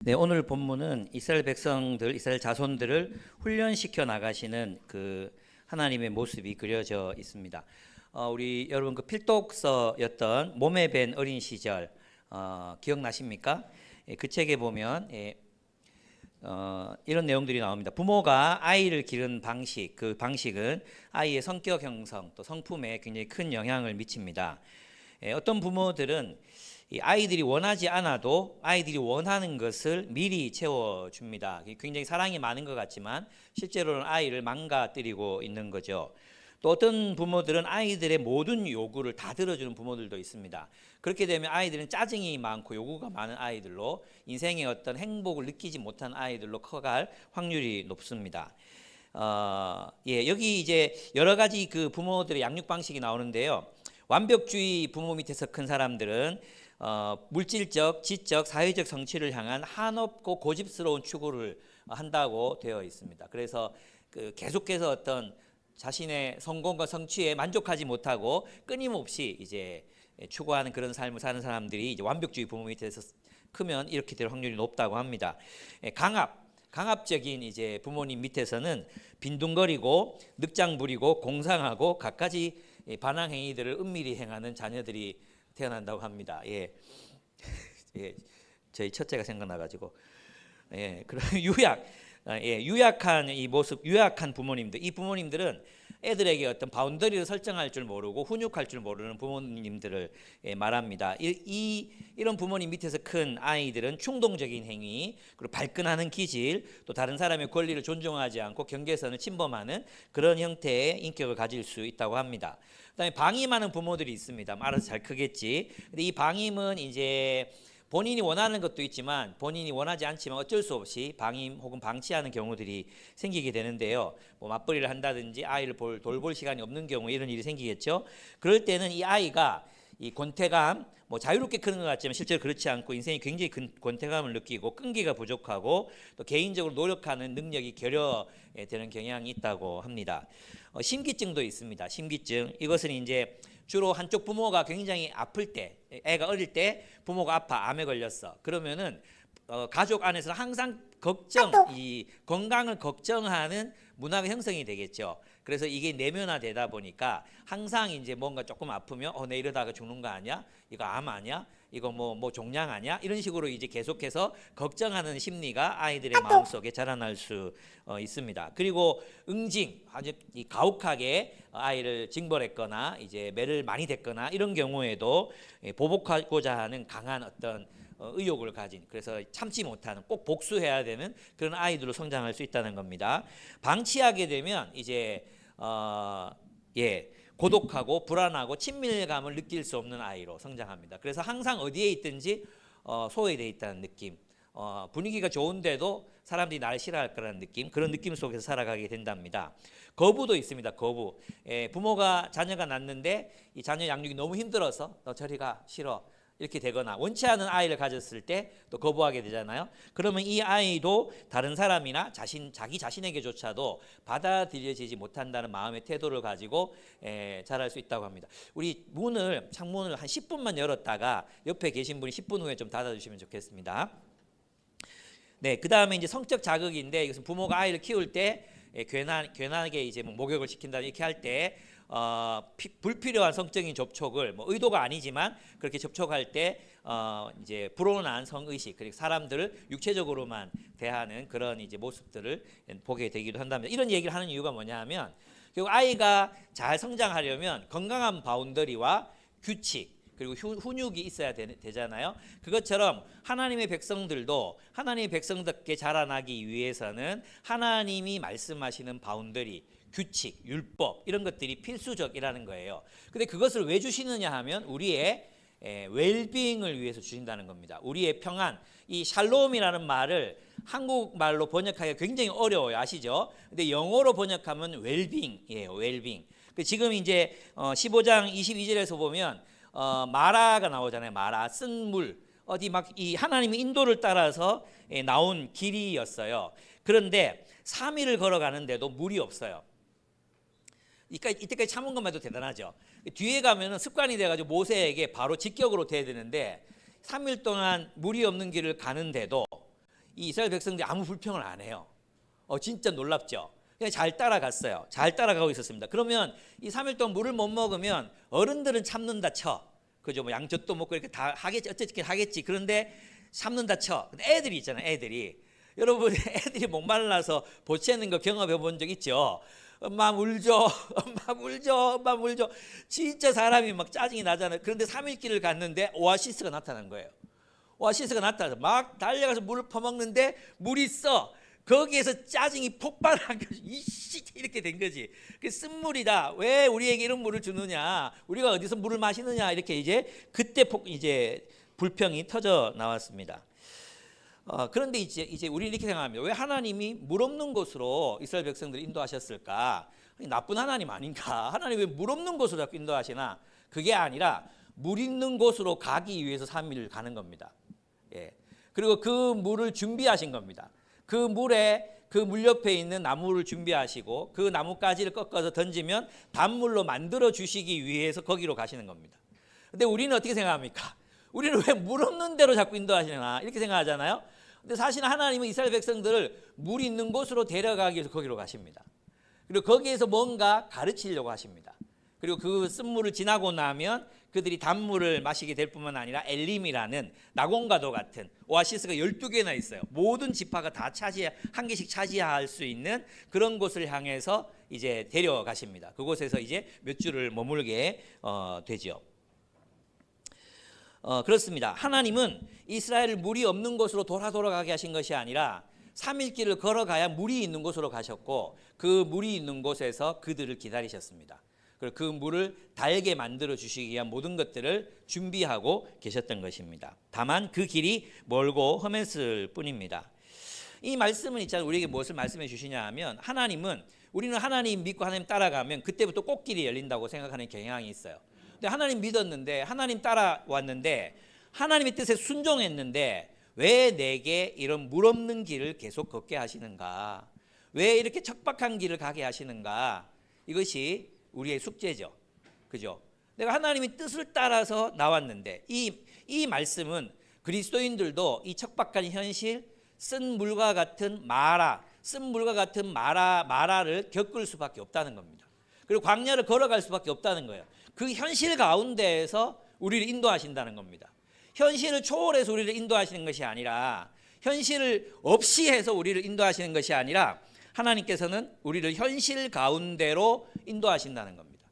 네, 오늘 본문은 이스라엘 백성들, 이스라엘 자손들을 훈련시켜 나가시는 그 하나님의 모습이 그려져 있습니다. 우리 여러분 그 필독서였던 몸에 밴 어린 시절 기억나십니까? 그 책에 보면 이런 내용들이 나옵니다. 부모가 아이를 기르는 방식, 그 방식은 아이의 성격 형성 또 성품에 굉장히 큰 영향을 미칩니다. 어떤 부모들은 이 아이들이 원하지 않아도 아이들이 원하는 것을 미리 채워줍니다. 굉장히 사랑이 많은 것 같지만 실제로는 아이를 망가뜨리고 있는 거죠. 또 어떤 부모들은 아이들의 모든 요구를 다 들어주는 부모들도 있습니다. 그렇게 되면 아이들은 짜증이 많고 요구가 많은 아이들로 인생의 어떤 행복을 느끼지 못한 아이들로 커갈 확률이 높습니다. 여기 이제 여러 가지 그 부모들의 양육 방식이 나오는데요. 완벽주의 부모 밑에서 큰 사람들은 물질적, 지적, 사회적 성취를 향한 한없고 고집스러운 추구를 한다고 되어 있습니다. 그래서 계속해서 어떤 자신의 성공과 성취에 만족하지 못하고 끊임없이 이제 추구하는 그런 삶을 사는 사람들이 이제 완벽주의 부모 밑에서 크면 이렇게 될 확률이 높다고 합니다. 강압적인 이제 부모님 밑에서는 빈둥거리고 늑장 부리고 공상하고 갖가지 반항 행위들을 은밀히 행하는 자녀들이 태어난다고 합니다. 저희 첫째가 생각나가지고 그런 유약한 이 모습, 유약한 부모님들, 이 부모님들은 애들에게 어떤 바운더리를 설정할 줄 모르고 훈육할 줄 모르는 부모님들을 말합니다. 이런 부모님 밑에서 큰 아이들은 충동적인 행위, 그리고 발끈하는 기질, 또 다른 사람의 권리를 존중하지 않고 경계선을 침범하는 그런 형태의 인격을 가질 수 있다고 합니다. 그다음에 방임하는 부모들이 있습니다. 알아서 잘 크겠지. 근데 이 방임은 이제 본인이 원하는 것도 있지만 본인이 원하지 않지만 어쩔 수 없이 방임 혹은 방치하는 경우들이 생기게 되는데요. 뭐 맞벌이를 한다든지 아이를 돌볼 시간이 없는 경우 이런 일이 생기겠죠. 그럴 때는 이 아이가 이 권태감, 뭐 자유롭게 크는 것 같지만 실제로 그렇지 않고 인생이 굉장히 권태감을 느끼고 끈기가 부족하고 또 개인적으로 노력하는 능력이 결여되는 경향이 있다고 합니다. 심기증도 있습니다. 심기증, 이것은 이제 주로 한쪽 부모가 굉장히 아플 때, 애가 어릴 때 부모가 아파, 암에 걸렸어. 그러면은 가족 안에서는 항상 이 건강을 걱정하는 문화가 형성이 되겠죠. 그래서 이게 내면화되다 보니까 항상 이제 뭔가 조금 아프면 내 이러다가 죽는 거 아니야? 이거 암 아니야? 이거 뭐 종양 아니야? 이런 식으로 이제 계속해서 걱정하는 심리가 아이들의 마음속에 자라날 수 있습니다. 그리고 응징, 아주 가혹하게 아이를 징벌했거나 이제 매를 많이 댔거나 이런 경우에도 보복하고자 하는 강한 어떤 의욕을 가진, 그래서 참지 못하는, 꼭 복수해야 되는 그런 아이들로 성장할 수 있다는 겁니다. 방치하게 되면 이제 고독하고 불안하고 친밀감을 느낄 수 없는 아이로 성장합니다. 그래서 항상 어디에 있든지 소외되어 있다는 느낌, 분위기가 좋은데도 사람들이 나를 싫어할 거라는 느낌, 그런 느낌 속에서 살아가게 된답니다. 거부도 있습니다. 거부. 부모가 자녀가 낳는데 이 자녀 양육이 너무 힘들어서 너 저리 가, 싫어, 이렇게 되거나 원치 않은 아이를 가졌을 때 또 거부하게 되잖아요. 그러면 이 아이도 다른 사람이나 자기 자신에게조차도 받아들여지지 못한다는 마음의 태도를 가지고 자랄 수 있다고 합니다. 우리 창문을 한 10분만 열었다가 옆에 계신 분이 10분 후에 좀 닫아주시면 좋겠습니다. 네, 그 다음에 이제 성적 자극인데, 이것은 부모가 아이를 키울 때 괜하게 이제 뭐 목욕을 시킨다 이렇게 할 때 불필요한 성적인 접촉을 의도가 아니지만 그렇게 접촉할 때 이제 불온한 성의식, 그리고 사람들을 육체적으로만 대하는 그런 이제 모습들을 보게 되기도 한답니다. 이런 얘기를 하는 이유가 뭐냐면 결국 아이가 잘 성장하려면 건강한 바운더리와 규칙 그리고 훈육이 있어야 되잖아요. 그것처럼 하나님의 백성들도 하나님의 백성답게 자라나기 위해서는 하나님이 말씀하시는 바운더리, 규칙, 율법 이런 것들이 필수적이라는 거예요. 근데 그것을 왜 주시느냐 하면 우리의 웰빙을 위해서 주신다는 겁니다. 우리의 평안, 이 샬롬이라는 말을 한국말로 번역하기가 굉장히 어려워요. 아시죠? 근데 영어로 번역하면 웰빙이에요. 웰빙. 지금 이제 15장 22절에서 보면 마라가 나오잖아요. 마라, 쓴 물. 어디 막 이 하나님의 인도를 따라서 나온 길이었어요. 그런데 3일을 걸어가는데도 물이 없어요. 이때까지 참은 것만 해도 대단하죠. 뒤에 가면은 습관이 돼가지고 모세에게 바로 직격으로 돼야 되는데 3일 동안 물이 없는 길을 가는데도 이 이스라엘 백성들이 아무 불평을 안 해요. 진짜 놀랍죠. 그냥 잘 따라갔어요. 잘 따라가고 있었습니다. 그러면 이 3일 동안 물을 못 먹으면 어른들은 참는다 쳐. 그죠? 뭐 양젖도 먹고 이렇게 다 하겠지. 어쨌든 하겠지. 그런데 참는다 쳐. 근데 애들이 있잖아요. 애들이. 여러분 애들이 목말라서 보채는 거 경험해 본 적 있죠? 엄마 물줘. 엄마 물줘. 엄마 물줘. 진짜 사람이 막 짜증이 나잖아요. 그런데 3일 길을 갔는데 오아시스가 나타난 거예요. 오아시스가 나타나서 막 달려가서 물을 퍼먹는데 물이 있어. 거기에서 짜증이 폭발한 거지. 이씨 이렇게 된 거지. 그 쓴물이다. 왜 우리에게 이런 물을 주느냐? 우리가 어디서 물을 마시느냐? 이렇게 이제 그때 이제 불평이 터져 나왔습니다. 그런데 이제 우리는 이렇게 생각합니다. 왜 하나님이 물 없는 곳으로 이스라엘 백성들을 인도하셨을까? 나쁜 하나님 아닌가? 하나님 왜 물 없는 곳으로 자꾸 인도하시나? 그게 아니라 물 있는 곳으로 가기 위해서 3일을 가는 겁니다. 예. 그리고 그 물을 준비하신 겁니다. 그 물에 그 물 옆에 있는 나무를 준비하시고 그 나뭇가지를 꺾어서 던지면 단물로 만들어 주시기 위해서 거기로 가시는 겁니다. 근데 우리는 어떻게 생각합니까? 우리는 왜 물 없는 데로 자꾸 인도하시나 이렇게 생각하잖아요. 근데 사실 하나님은 이스라엘 백성들을 물 있는 곳으로 데려가기 위해서 거기로 가십니다. 그리고 거기에서 뭔가 가르치려고 하십니다. 그리고 그 쓴물을 지나고 나면 그들이 단물을 마시게 될 뿐만 아니라 엘림이라는 낙원과도 같은 오아시스가 12개나 있어요. 모든 지파가 다 한 개씩 차지할 수 있는 그런 곳을 향해서 이제 데려가십니다. 그곳에서 이제 몇 주를 머물게 되죠. 그렇습니다. 하나님은 이스라엘을 물이 없는 곳으로 돌아가게 하신 것이 아니라 3일 길을 걸어가야 물이 있는 곳으로 가셨고 그 물이 있는 곳에서 그들을 기다리셨습니다. 그리고 그 물을 달게 만들어 주시기 위한 모든 것들을 준비하고 계셨던 것입니다. 다만 그 길이 멀고 험했을 뿐입니다. 이 말씀은 있잖아요. 우리에게 무엇을 말씀해 주시냐 하면 하나님은 우리는 하나님 믿고 하나님 따라가면 그때부터 꽃길이 열린다고 생각하는 경향이 있어요. 근데 하나님 믿었는데 하나님 따라왔는데 하나님의 뜻에 순종했는데 왜 내게 이런 물 없는 길을 계속 걷게 하시는가? 왜 이렇게 척박한 길을 가게 하시는가? 이것이 우리의 숙제죠. 그죠? 내가 하나님의 뜻을 따라서 나왔는데 이 말씀은 그리스도인들도 이 척박한 현실, 쓴 물과 같은 마라를 겪을 수밖에 없다는 겁니다. 그리고 광야를 걸어갈 수밖에 없다는 거예요. 그 현실 가운데에서 우리를 인도하신다는 겁니다. 현실을 초월해서 우리를 인도하시는 것이 아니라 현실을 없이 해서 우리를 인도하시는 것이 아니라 하나님께서는 우리를 현실 가운데로 인도하신다는 겁니다.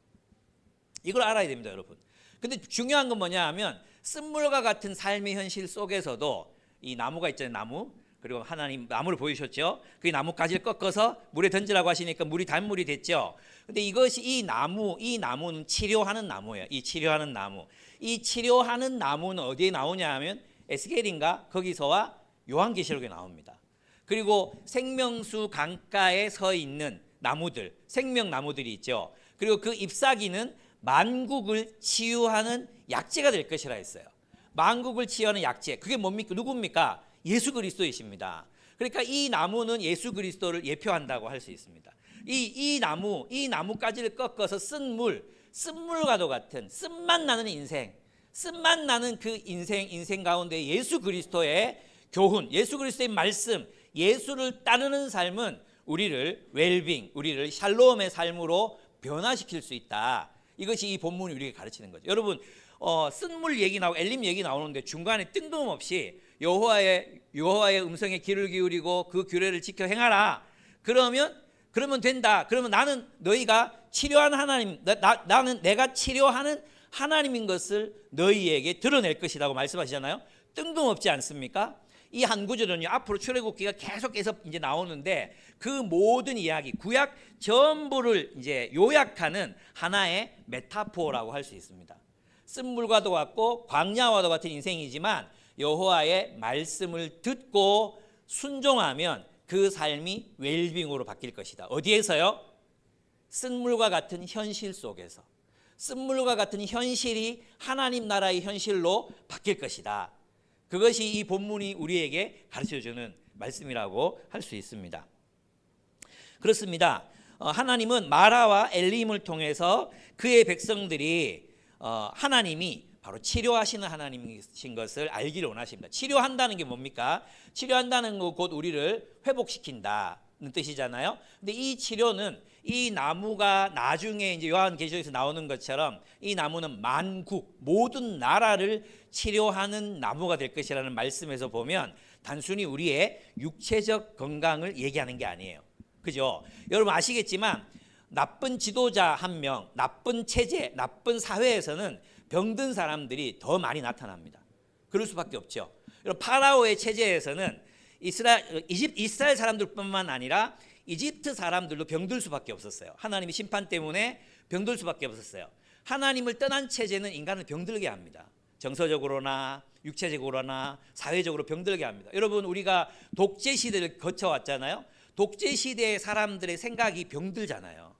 이걸 알아야 됩니다, 여러분. 근데 중요한 건 뭐냐 하면 쓴물과 같은 삶의 현실 속에서도 이 나무가 있잖아요, 나무. 그리고 하나님 나무를 보이셨죠? 그 나뭇가지를 꺾어서 물에 던지라고 하시니까 물이 단물이 됐죠. 근데 이것이 이 나무는 치료하는 나무예요. 이 치료하는 나무는 어디에 나오냐 하면 에스겔인가 거기서와 요한계시록에 나옵니다. 그리고 생명수 강가에 서 있는 나무들, 생명나무들이 있죠. 그리고 그 잎사귀는 만국을 치유하는 약재가 될 것이라 했어요. 만국을 치유하는 약재. 그게 뭡니까? 누굽니까? 예수 그리스도이십니다. 그러니까 이 나무는 예수 그리스도를 예표한다고 할 수 있습니다. 이 나무가지를 꺾어서 쓴물과도 같은 쓴맛 나는 인생, 쓴맛 나는 그 인생 가운데 예수 그리스도의 교훈, 예수 그리스도의 말씀, 예수를 따르는 삶은 우리를 웰빙, 우리를 샬롬의 삶으로 변화시킬 수 있다. 이것이 이 본문이 우리에게 가르치는 거죠. 여러분, 쓴물 얘기 나오고 엘림 얘기 나오는데 중간에 뜬금없이 여호와의 음성에 귀를 기울이고 그 규례를 지켜 행하라. 그러면 된다. 그러면 나는 너희가 치료하는 하나님, 나는 내가 치료하는 하나님인 것을 너희에게 드러낼 것이라고 말씀하시잖아요. 뜬금없지 않습니까? 이 한 구절은요, 앞으로 출애굽기가 계속해서 이제 나오는데 그 모든 이야기, 구약 전부를 이제 요약하는 하나의 메타포라고 할 수 있습니다. 쓴물과도 같고 광야와도 같은 인생이지만 여호와의 말씀을 듣고 순종하면 그 삶이 웰빙으로 바뀔 것이다. 어디에서요? 쓴물과 같은 현실 속에서. 쓴물과 같은 현실이 하나님 나라의 현실로 바뀔 것이다. 그것이 이 본문이 우리에게 가르쳐주는 말씀이라고 할 수 있습니다. 그렇습니다. 하나님은 마라와 엘림을 통해서 그의 백성들이 하나님이 바로 치료하시는 하나님이신 것을 알기를 원하십니다. 치료한다는 게 뭡니까? 치료한다는 거 곧 우리를 회복시킨다는 뜻이잖아요. 근데 이 치료는 이 나무가 나중에 이제 요한계시록에서 나오는 것처럼 이 나무는 만국 모든 나라를 치료하는 나무가 될 것이라는 말씀에서 보면 단순히 우리의 육체적 건강을 얘기하는 게 아니에요. 그죠? 여러분 아시겠지만 나쁜 지도자 한 명, 나쁜 체제, 나쁜 사회에서는 병든 사람들이 더 많이 나타납니다. 그럴 수밖에 없죠. 파라오의 체제에서는 이스라엘 사람들뿐만 아니라 이집트 사람들도 병들 수밖에 없었어요. 하나님의 심판 때문에 병들 수밖에 없었어요. 하나님을 떠난 체제는 인간을 병들게 합니다. 정서적으로나 육체적으로나 사회적으로 병들게 합니다. 여러분 우리가 독재 시대를 거쳐왔잖아요. 독재 시대의 사람들의 생각이 병들잖아요.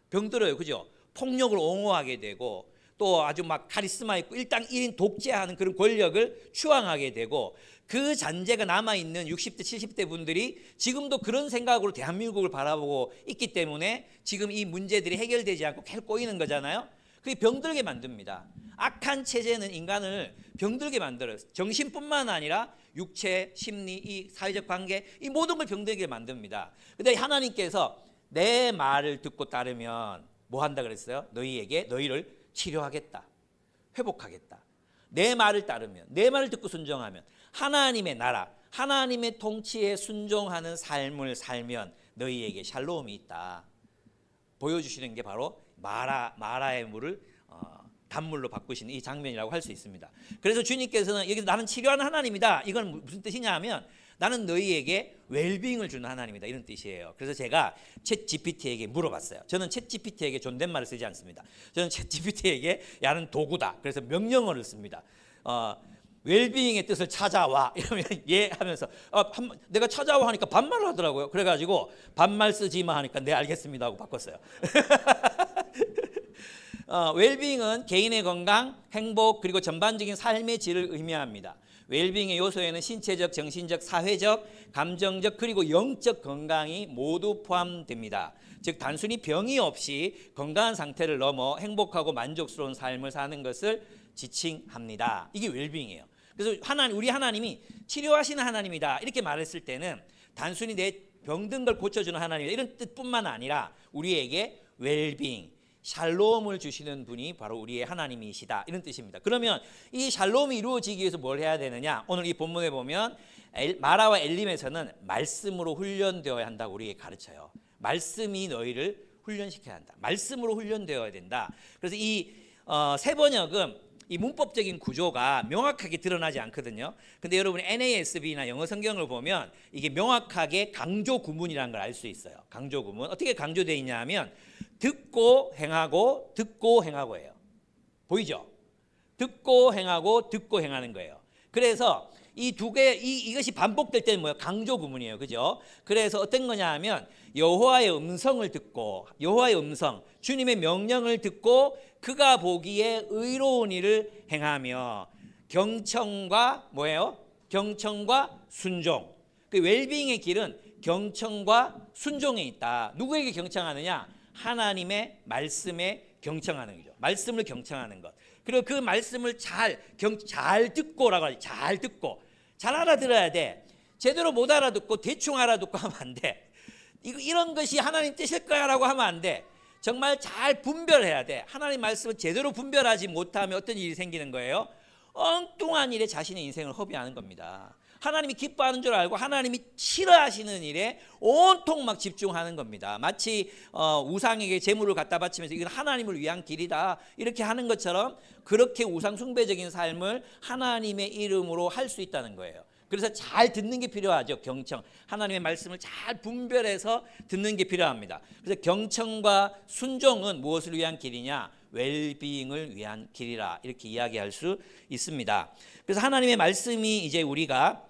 병들어요. 그죠? 폭력을 옹호하게 되고 또 아주 막 카리스마 있고 일당 1인 독재하는 그런 권력을 추앙하게 되고 그 잔재가 남아있는 60대 70대 분들이 지금도 그런 생각으로 대한민국을 바라보고 있기 때문에 지금 이 문제들이 해결되지 않고 계속 꼬이는 거잖아요. 그게 병들게 만듭니다. 악한 체제는 인간을 병들게 만들어요. 정신뿐만 아니라 육체, 심리, 이 사회적 관계 이 모든 걸 병들게 만듭니다. 근데 하나님께서 내 말을 듣고 따르면 뭐 한다 그랬어요? 너희를 치료하겠다. 회복하겠다. 내 말을 따르면 내 말을 듣고 순종하면 하나님의 나라 하나님의 통치에 순종하는 삶을 살면 너희에게 샬롬이 있다. 보여주시는 게 바로 마라의 물을 단물로 바꾸시는 이 장면이라고 할 수 있습니다. 그래서 주님께서는 여기서 나는 치료하는 하나님이다. 이건 무슨 뜻이냐 하면 나는 너희에게 웰빙을 주는 하나님이다. 이런 뜻이에요. 그래서 제가 챗GPT에게 물어봤어요. 저는 챗GPT에게 존댓말을 쓰지 않습니다. 저는 챗GPT에게 야는 도구다. 그래서 명령어를 씁니다. 웰빙의 뜻을 찾아와 이러면 예 하면서 내가 찾아와 하니까 반말을 하더라고요. 그래가지고 반말 쓰지 마 하니까 네 알겠습니다 하고 바꿨어요. 웰빙은 개인의 건강, 행복 그리고 전반적인 삶의 질을 의미합니다. 웰빙의 요소에는 신체적, 정신적, 사회적, 감정적 그리고 영적 건강이 모두 포함됩니다. 즉 단순히 병이 없이 건강한 상태를 넘어 행복하고 만족스러운 삶을 사는 것을 지칭합니다. 이게 웰빙이에요. 그래서 우리 하나님이 치료하시는 하나님이다 이렇게 말했을 때는 단순히 내 병든 걸 고쳐주는 하나님이다 이런 뜻뿐만 아니라 우리에게 웰빙, 샬롬을 주시는 분이 바로 우리의 하나님이시다 이런 뜻입니다. 그러면 이 샬롬이 이루어지기 위해서 뭘 해야 되느냐? 오늘 이 본문에 보면 마라와 엘림에서는 말씀으로 훈련되어야 한다고 우리에게 가르쳐요. 말씀이 너희를 훈련시켜야 한다. 말씀으로 훈련되어야 된다. 그래서 이 세 번역은 이 문법적인 구조가 명확하게 드러나지 않거든요. 근데 여러분이 NASB나 영어 성경을 보면 이게 명확하게 강조 구문이라는 걸 알 수 있어요. 강조 구문. 어떻게 강조되어 있냐 하면 듣고 행하고 듣고 행하고예요. 보이죠? 듣고 행하고 듣고 행하는 거예요. 그래서 이 두 개 이것이 반복될 때는 뭐예요? 강조 구문이에요. 그죠? 그래서 어떤 거냐 하면 여호와의 음성을 듣고 여호와의 음성, 주님의 명령을 듣고 그가 보기에 의로운 일을 행하며 경청과 뭐예요? 경청과 순종. 그 웰빙의 길은 경청과 순종에 있다. 누구에게 경청하느냐? 하나님의 말씀에 경청하는 거죠. 말씀을 경청하는 것. 그리고 그 말씀을 잘 듣고라고 하죠. 잘 듣고. 잘 알아들어야 돼. 제대로 못 알아듣고 대충 알아듣고 하면 안 돼. 이런 것이 하나님 뜻일 거야라고 하면 안 돼. 정말 잘 분별해야 돼. 하나님 말씀을 제대로 분별하지 못하면 어떤 일이 생기는 거예요? 엉뚱한 일에 자신의 인생을 허비하는 겁니다. 하나님이 기뻐하는 줄 알고 하나님이 싫어하시는 일에 온통 막 집중하는 겁니다. 마치 우상에게 재물을 갖다 바치면서 이건 하나님을 위한 길이다 이렇게 하는 것처럼 그렇게 우상 숭배적인 삶을 하나님의 이름으로 할 수 있다는 거예요. 그래서 잘 듣는 게 필요하죠. 경청. 하나님의 말씀을 잘 분별해서 듣는 게 필요합니다. 그래서 경청과 순종은 무엇을 위한 길이냐? 웰빙을 위한 길이라 이렇게 이야기할 수 있습니다. 그래서 하나님의 말씀이 이제 우리가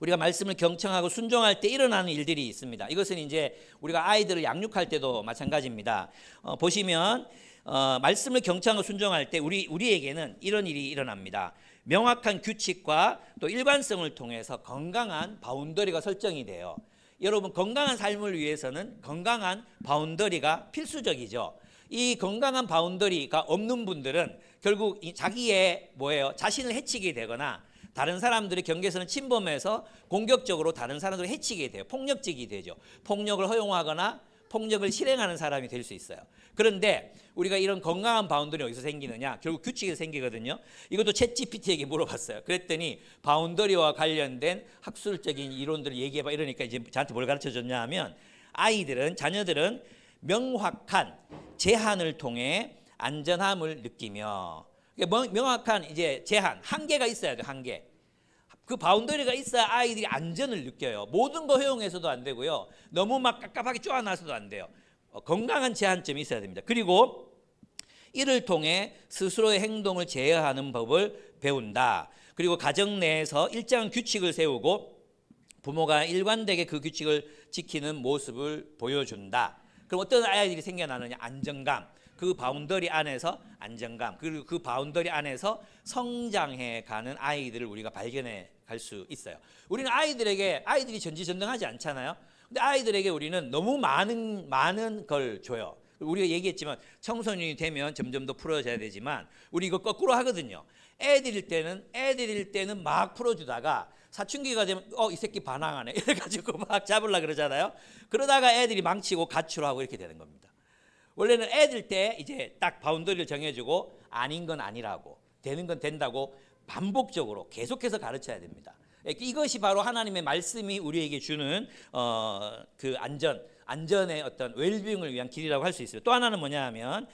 말씀을 경청하고 순종할 때 일어나는 일들이 있습니다. 이것은 이제 우리가 아이들을 양육할 때도 마찬가지입니다. 보시면 말씀을 경청하고 순종할 때 우리에게는 이런 일이 일어납니다. 명확한 규칙과 또 일관성을 통해서 건강한 바운더리가 설정이 돼요. 여러분 건강한 삶을 위해서는 건강한 바운더리가 필수적이죠. 이 건강한 바운더리가 없는 분들은 결국 자기의 뭐예요? 자신을 해치게 되거나 다른 사람들의 경계선을 침범해서 공격적으로 다른 사람들을 해치게 돼요. 폭력적이 되죠. 폭력을 허용하거나 폭력을 실행하는 사람이 될 수 있어요. 그런데 우리가 이런 건강한 바운더리 어디서 생기느냐? 결국 규칙에서 생기거든요. 이것도 챗GPT에게 물어봤어요. 그랬더니 바운더리와 관련된 학술적인 이론들을 얘기해봐 이러니까 이제 저한테 뭘 가르쳐줬냐 하면 자녀들은 명확한 제한을 통해 안전함을 느끼며 명확한 이제 제한, 한계가 있어야 돼요. 한계. 그 바운더리가 있어야 아이들이 안전을 느껴요. 모든 거 허용해서도 안 되고요. 너무 막 깝깝하게 쪼아놔서도 안 돼요. 건강한 제한점이 있어야 됩니다. 그리고 이를 통해 스스로의 행동을 제어하는 법을 배운다. 그리고 가정 내에서 일정한 규칙을 세우고 부모가 일관되게 그 규칙을 지키는 모습을 보여준다. 그럼 어떤 아이들이 생겨나느냐? 안정감. 그 바운더리 안에서 안정감, 그리고 그 바운더리 안에서 성장해 가는 아이들을 우리가 발견해 갈 수 있어요. 우리는 아이들이 전지전능하지 않잖아요. 근데 아이들에게 우리는 너무 많은 걸 줘요. 우리가 얘기했지만 청소년이 되면 점점 더 풀어져야 되지만 우리 이거 거꾸로 하거든요. 애들일 때는 막 풀어주다가 사춘기가 되면 이 새끼 반항하네 이래가지고 막 잡으려고 그러잖아요. 그러다가 애들이 망치고 가출하고 이렇게 되는 겁니다. 원래는 애들 때 이제 딱 바운더리를 정해주고 아닌 건 아니라고 되는 건 된다고 반복적으로 계속해서 가르쳐야 됩니다. 이것이 바로 하나님의 말씀이 우리에게 주는 그 안전의 어떤 웰빙을 위한 길이라고 할 수 있어요. 또 하나는 뭐냐 하면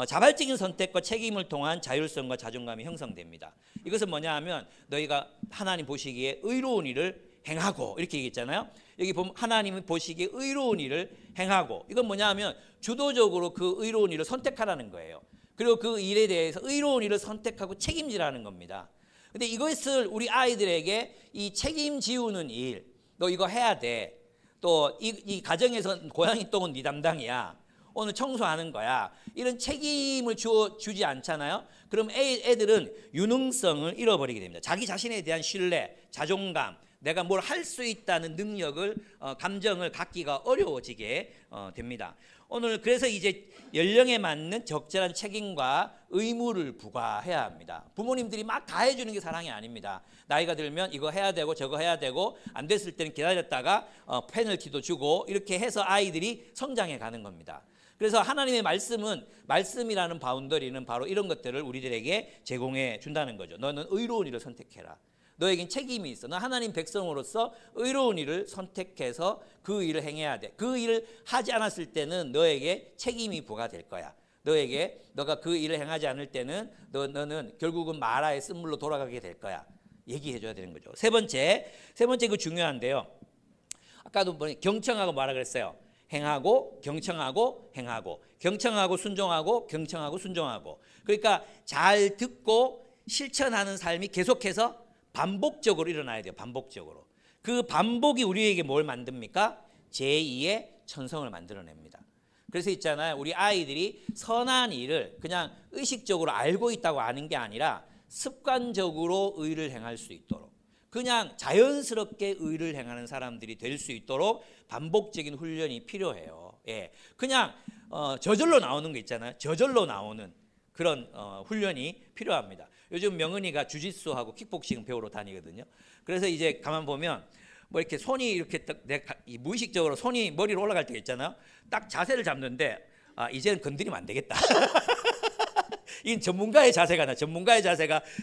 자발적인 선택과 책임을 통한 자율성과 자존감이 형성됩니다. 이것은 뭐냐 하면 너희가 하나님 보시기에 의로운 일을 행하고 이렇게 얘기했잖아요. 여기 보면 하나님이 보시기에 의로운 일을 행하고 이건 뭐냐 하면 주도적으로 그 의로운 일을 선택하라는 거예요. 그리고 그 일에 대해서 의로운 일을 선택하고 책임지라는 겁니다. 근데 이것을 우리 아이들에게 이 책임지우는 일, 너 이거 해야 돼. 또 이 가정에서 고양이 똥은 네 담당이야. 오늘 청소하는 거야. 이런 책임을 주지 않잖아요. 그럼 애들은 유능성을 잃어버리게 됩니다. 자기 자신에 대한 신뢰, 자존감, 내가 뭘 할 수 있다는 능력을 감정을 갖기가 어려워지게 됩니다. 오늘 그래서 이제 연령에 맞는 적절한 책임과 의무를 부과해야 합니다. 부모님들이 막 다 해주는 게 사랑이 아닙니다. 나이가 들면 이거 해야 되고 저거 해야 되고 안 됐을 때는 기다렸다가 페널티도 주고 이렇게 해서 아이들이 성장해 가는 겁니다. 그래서 하나님의 말씀이라는 바운더리는 바로 이런 것들을 우리들에게 제공해 준다는 거죠. 너는 의로운 일을 선택해라. 너에겐 책임이 있어. 너 하나님 백성으로서 의로운 일을 선택해서 그 일을 행해야 돼. 그 일을 하지 않았을 때는 너에게 책임이 부과될 거야. 너가 그 일을 행하지 않을 때는 너는 결국은 마라의 쓴물로 돌아가게 될 거야. 얘기해 줘야 되는 거죠. 세 번째 그 중요한데요. 아까도 경청하고 뭐라 그랬어요? 행하고 경청하고 행하고 경청하고 순종하고 경청하고 순종하고 그러니까 잘 듣고 실천하는 삶이 계속해서 반복적으로 일어나야 돼요. 반복적으로. 그 반복이 우리에게 뭘 만듭니까? 제2의 천성을 만들어냅니다. 그래서 있잖아요. 우리 아이들이 선한 일을 그냥 의식적으로 알고 있다고 아는 게 아니라 습관적으로 의를 행할 수 있도록 그냥 자연스럽게 의를 행하는 사람들이 될 수 있도록 반복적인 훈련이 필요해요. 예, 그냥 저절로 나오는 거 있잖아요. 저절로 나오는 그런 훈련이 필요합니다. 요즘 명은이가 주짓수하고 킥복싱 배우러 다니거든요. 그래서 이제 가만 보면 뭐 이렇게 손이 이렇게 무의식적으로 손이 머리로 올라갈 때 있잖아요. 딱 자세를 잡는데 이제는 건드리면 안 되겠다. 이건 전문가의 자세가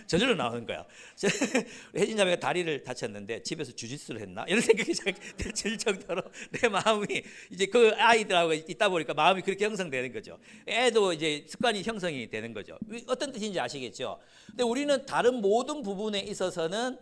저절로 나오는 거야. 혜진 자매가 다리를 다쳤는데 집에서 주짓수를 했나? 이런 생각이 들 정도로 내 마음이 이제 그 아이들하고 있다 보니까 마음이 그렇게 형성되는 거죠. 애도 이제 습관이 형성이 되는 거죠. 어떤 뜻인지 아시겠죠? 근데 우리는 다른 모든 부분에 있어서는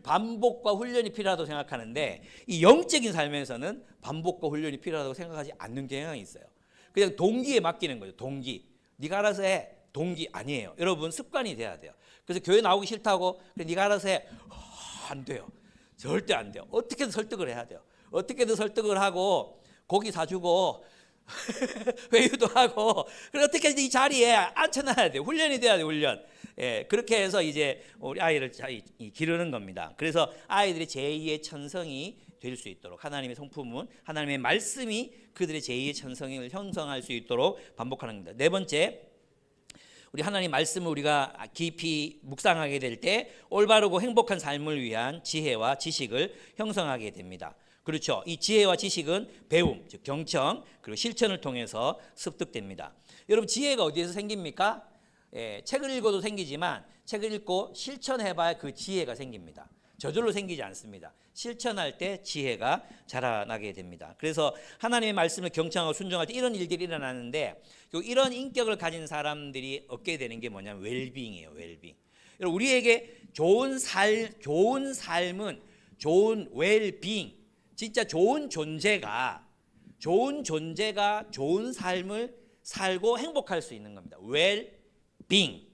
반복과 훈련이 필요하다고 생각하는데 이 영적인 삶에서는 반복과 훈련이 필요하다고 생각하지 않는 경향이 있어요. 그냥 동기에 맡기는 거죠. 동기. 네가 알아서 해. 동기 아니에요. 여러분 습관이 돼야 돼요. 그래서 교회 나오기 싫다고 그래 네가 알아서 해. 안 돼요. 절대 안 돼요. 어떻게든 설득을 해야 돼요. 어떻게든 설득을 하고 고기 사주고 회유도 하고 그래 어떻게든 이 자리에 앉혀놔야 돼요. 훈련이 돼야 돼요. 훈련. 예, 그렇게 해서 이제 우리 아이를 기르는 겁니다. 그래서 아이들이 제2의 천성이 될 수 있도록 하나님의 성품은 하나님의 말씀이 그들의 제2의 천성을 형성할 수 있도록 반복하는 겁니다. 네 번째, 우리 하나님 말씀을 우리가 깊이 묵상하게 될 때 올바르고 행복한 삶을 위한 지혜와 지식을 형성하게 됩니다. 그렇죠. 이 지혜와 지식은 배움, 즉 경청, 그리고 실천을 통해서 습득됩니다. 여러분, 지혜가 어디에서 생깁니까? 책을 읽어도 생기지만 책을 읽고 실천해봐야 그 지혜가 생깁니다. 저절로 생기지 않습니다. 실천할 때 지혜가 자라나게 됩니다. 그래서 하나님의 말씀을 경청하고 순종할 때 이런 일들이 일어나는데, 이런 인격을 가진 사람들이 얻게 되는 게 뭐냐면 웰빙이에요. 웰빙. 여러분, 우리에게 좋은 삶은 좋은 웰빙, 진짜 좋은 존재가 좋은 삶을 살고 행복할 수 있는 겁니다. 웰빙.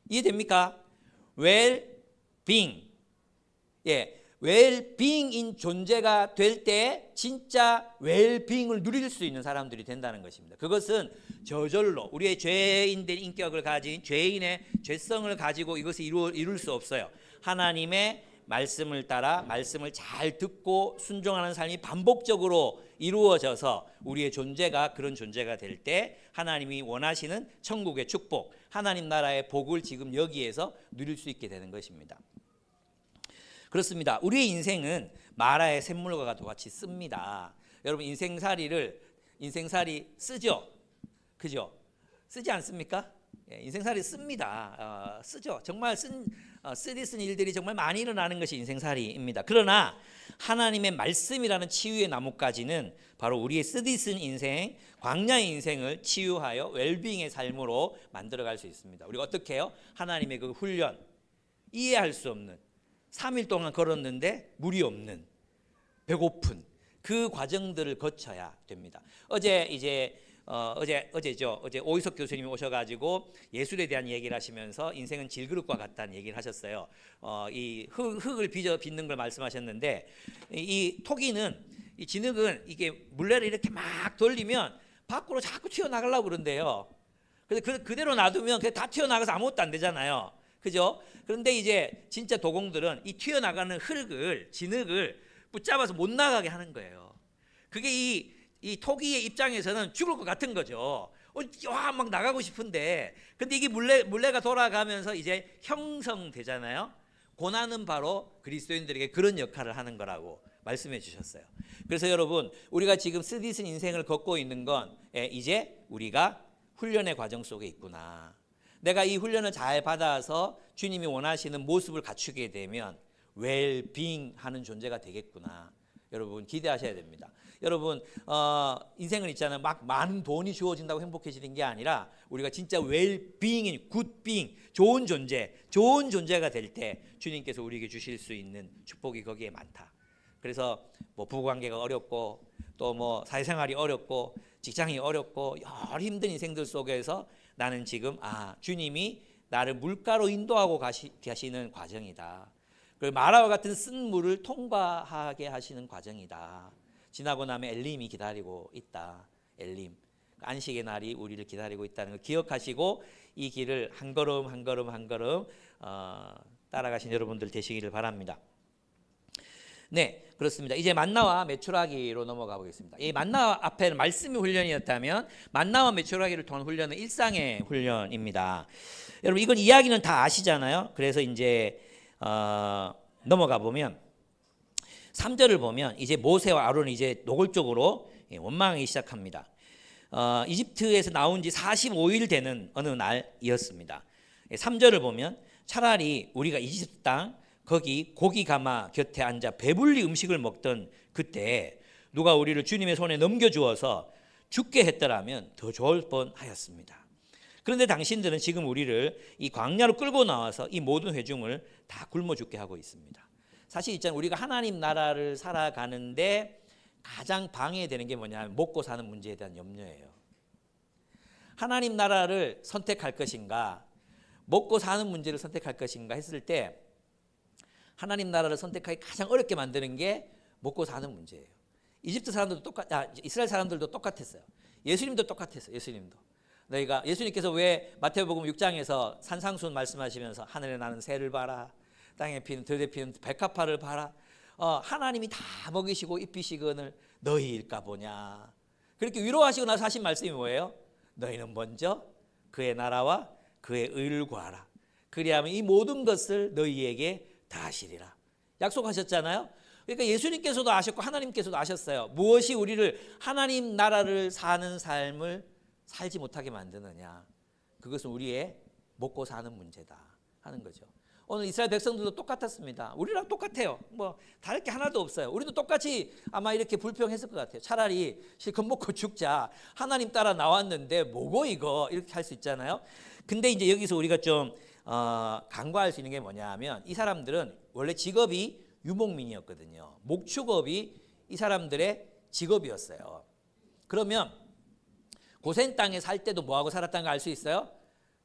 이해됩니까? 웰빙. 웰빙인 존재가 될 때 진짜 웰빙을 누릴 수 있는 사람들이 된다는 것입니다. 그것은 저절로 우리의 죄인된 인격을 가진 죄인의 죄성을 가지고 이것을 이룰 수 없어요. 하나님의 말씀을 따라 말씀을 잘 듣고 순종하는 삶이 반복적으로 이루어져서 우리의 존재가 그런 존재가 될 때 하나님이 원하시는 천국의 축복, 하나님 나라의 복을 지금 여기에서 누릴 수 있게 되는 것입니다. 그렇습니다. 우리의 인생은 마라의 샘물과 같이 씁니다. 여러분, 인생살이 쓰죠? 그죠? 쓰지 않습니까? 인생살이 씁니다. 쓰죠. 정말 쓰디 쓴 일들이 정말 많이 일어나는 것이 인생살이입니다. 그러나 하나님의 말씀이라는 치유의 나뭇가지는 바로 우리의 쓰디 쓴 인생, 광야의 인생을 치유하여 웰빙의 삶으로 만들어갈 수 있습니다. 우리가 어떻게 해요? 하나님의 그 훈련, 이해할 수 없는 3일 동안 걸었는데 물이 없는, 배고픈 그 과정들을 거쳐야 됩니다. 어제죠. 어제 오희석 교수님이 오셔가지고 예술에 대한 얘기를 하시면서 인생은 질그릇과 같다는 얘기를 하셨어요. 이 흙을 빚는 걸 말씀하셨는데, 이 토기는, 이 진흙은 이게 물레를 이렇게 막 돌리면 밖으로 자꾸 튀어나가려고 그런대요. 그래서 그대로 놔두면 그게 다 튀어나가서 아무것도 안 되잖아요. 그죠? 그런데 이제 진짜 도공들은 이 튀어나가는 진흙을 붙잡아서 못 나가게 하는 거예요. 그게 이 토기의 입장에서는 죽을 것 같은 거죠. 막 나가고 싶은데, 근데 이게 물레가 돌아가면서 이제 형성되잖아요. 고난은 바로 그리스도인들에게 그런 역할을 하는 거라고 말씀해 주셨어요. 그래서 여러분, 우리가 지금 쓰디쓴 인생을 걷고 있는 건 이제 우리가 훈련의 과정 속에 있구나. 내가 이 훈련을 잘 받아서 주님이 원하시는 모습을 갖추게 되면 웰빙하는 존재가 되겠구나. 여러분, 기대하셔야 됩니다. 여러분, 인생은 있잖아요. 막 많은 돈이 주어진다고 행복해지는 게 아니라 우리가 진짜 웰빙인, 굿빙, 좋은 존재가 될 때 주님께서 우리에게 주실 수 있는 축복이 거기에 많다. 그래서 뭐 부부관계가 어렵고 또 뭐 사회생활이 어렵고 직장이 어렵고 여러 힘든 인생들 속에서 나는 지금 주님이 나를 물가로 인도하고 가시는 과정이다. 그리고 마라와 같은 쓴 물을 통과하게 하시는 과정이다. 지나고 나면 엘림이 기다리고 있다. 엘림, 안식의 날이 우리를 기다리고 있다는 걸 기억하시고 이 길을 한 걸음 한 걸음 따라가신 여러분들 되시기를 바랍니다. 네, 그렇습니다. 이제 만나와 메추라기로 넘어가 보겠습니다. 이 만나 앞에는 말씀의 훈련이었다면 만나와 메추라기를 통한 훈련은 일상의 훈련입니다. 여러분, 이건 이야기는 다 아시잖아요. 그래서 이제 넘어가 보면 3절을 보면 이제 모세와 아론이 이제 노골적으로 원망하기 시작합니다. 이집트에서 나온 지 45일 되는 어느 날이었습니다. 3절을 보면 차라리 우리가 이집트 땅 거기 고기 가마 곁에 앉아 배불리 음식을 먹던 그때 누가 우리를 주님의 손에 넘겨주어서 죽게 했더라면 더 좋을 뻔하였습니다. 그런데 당신들은 지금 우리를 이 광야로 끌고 나와서 이 모든 회중을 다 굶어 죽게 하고 있습니다. 사실 있잖아요. 우리가 하나님 나라를 살아가는데 가장 방해되는 게 뭐냐면 먹고 사는 문제에 대한 염려예요. 하나님 나라를 선택할 것인가, 먹고 사는 문제를 선택할 것인가 했을 때 하나님 나라를 선택하기 가장 어렵게 만드는 게 먹고 사는 문제예요. 이집트 사람들도 이스라엘 사람들도 똑같았어요. 예수님도 똑같았어요. 예수님께서 왜 마태복음 6장에서 산상수훈 말씀하시면서 하늘에 나는 새를 봐라, 땅에 피는 들에 피는 백합화를 봐라, 하나님이 다 먹이시고 입히시거늘 너희일까 보냐, 그렇게 위로하시고 나서 하신 말씀이 뭐예요? 너희는 먼저 그의 나라와 그의 의를 구하라. 그리하면 이 모든 것을 너희에게 다 하시리라. 약속하셨잖아요. 그러니까 예수님께서도 아셨고 하나님께서도 아셨어요. 무엇이 우리를 하나님 나라를 사는 삶을 살지 못하게 만드느냐. 그것은 우리의 먹고 사는 문제다 하는 거죠. 오늘 이스라엘 백성들도 똑같았습니다. 우리랑 똑같아요. 뭐 다를 게 하나도 없어요. 우리도 똑같이 아마 이렇게 불평했을 것 같아요. 차라리 실컷 먹고 죽자. 하나님 따라 나왔는데 뭐고 이거 이렇게 할 수 있잖아요. 근데 이제 여기서 우리가 좀 간과할 수 있는 게 뭐냐 하면 이 사람들은 원래 직업이 유목민이었거든요. 목축업이 이 사람들의 직업이었어요. 그러면 고센 땅에 살 때도 뭐하고 살았다는 거 알 수 있어요?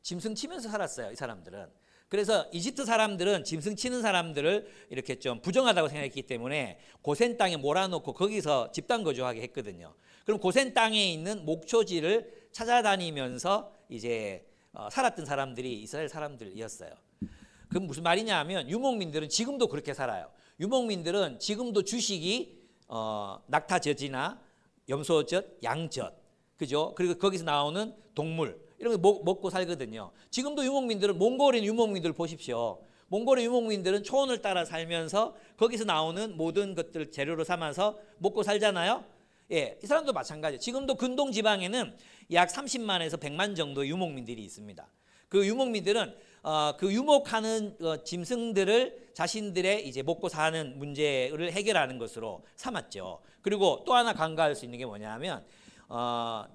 짐승 치면서 살았어요. 이 사람들은. 그래서 이집트 사람들은 짐승 치는 사람들을 이렇게 좀 부정하다고 생각했기 때문에 고센 땅에 몰아놓고 거기서 집단 거주하게 했거든요. 그럼 고센 땅에 있는 목초지를 찾아다니면서 이제 살았던 사람들이 이스라엘 사람들이었어요. 그럼 무슨 말이냐 하면 유목민들은 지금도 그렇게 살아요. 유목민들은 지금도 주식이 낙타젖이나 염소젖, 양젖, 그죠? 그리고 거기서 나오는 동물 이런 거 먹고 살거든요. 지금도 유목민들은 몽골인 유목민들 보십시오. 몽골의 유목민들은 초원을 따라 살면서 거기서 나오는 모든 것들을 재료로 삼아서 먹고 살잖아요. 예, 이 사람도 마찬가지예요. 지금도 근동 지방에는 약 30만에서 100만 정도 유목민들이 있습니다. 그 유목민들은 그 유목하는 짐승들을 자신들의 이제 먹고 사는 문제를 해결하는 것으로 삼았죠. 그리고 또 하나 간과할 수 있는 게 뭐냐면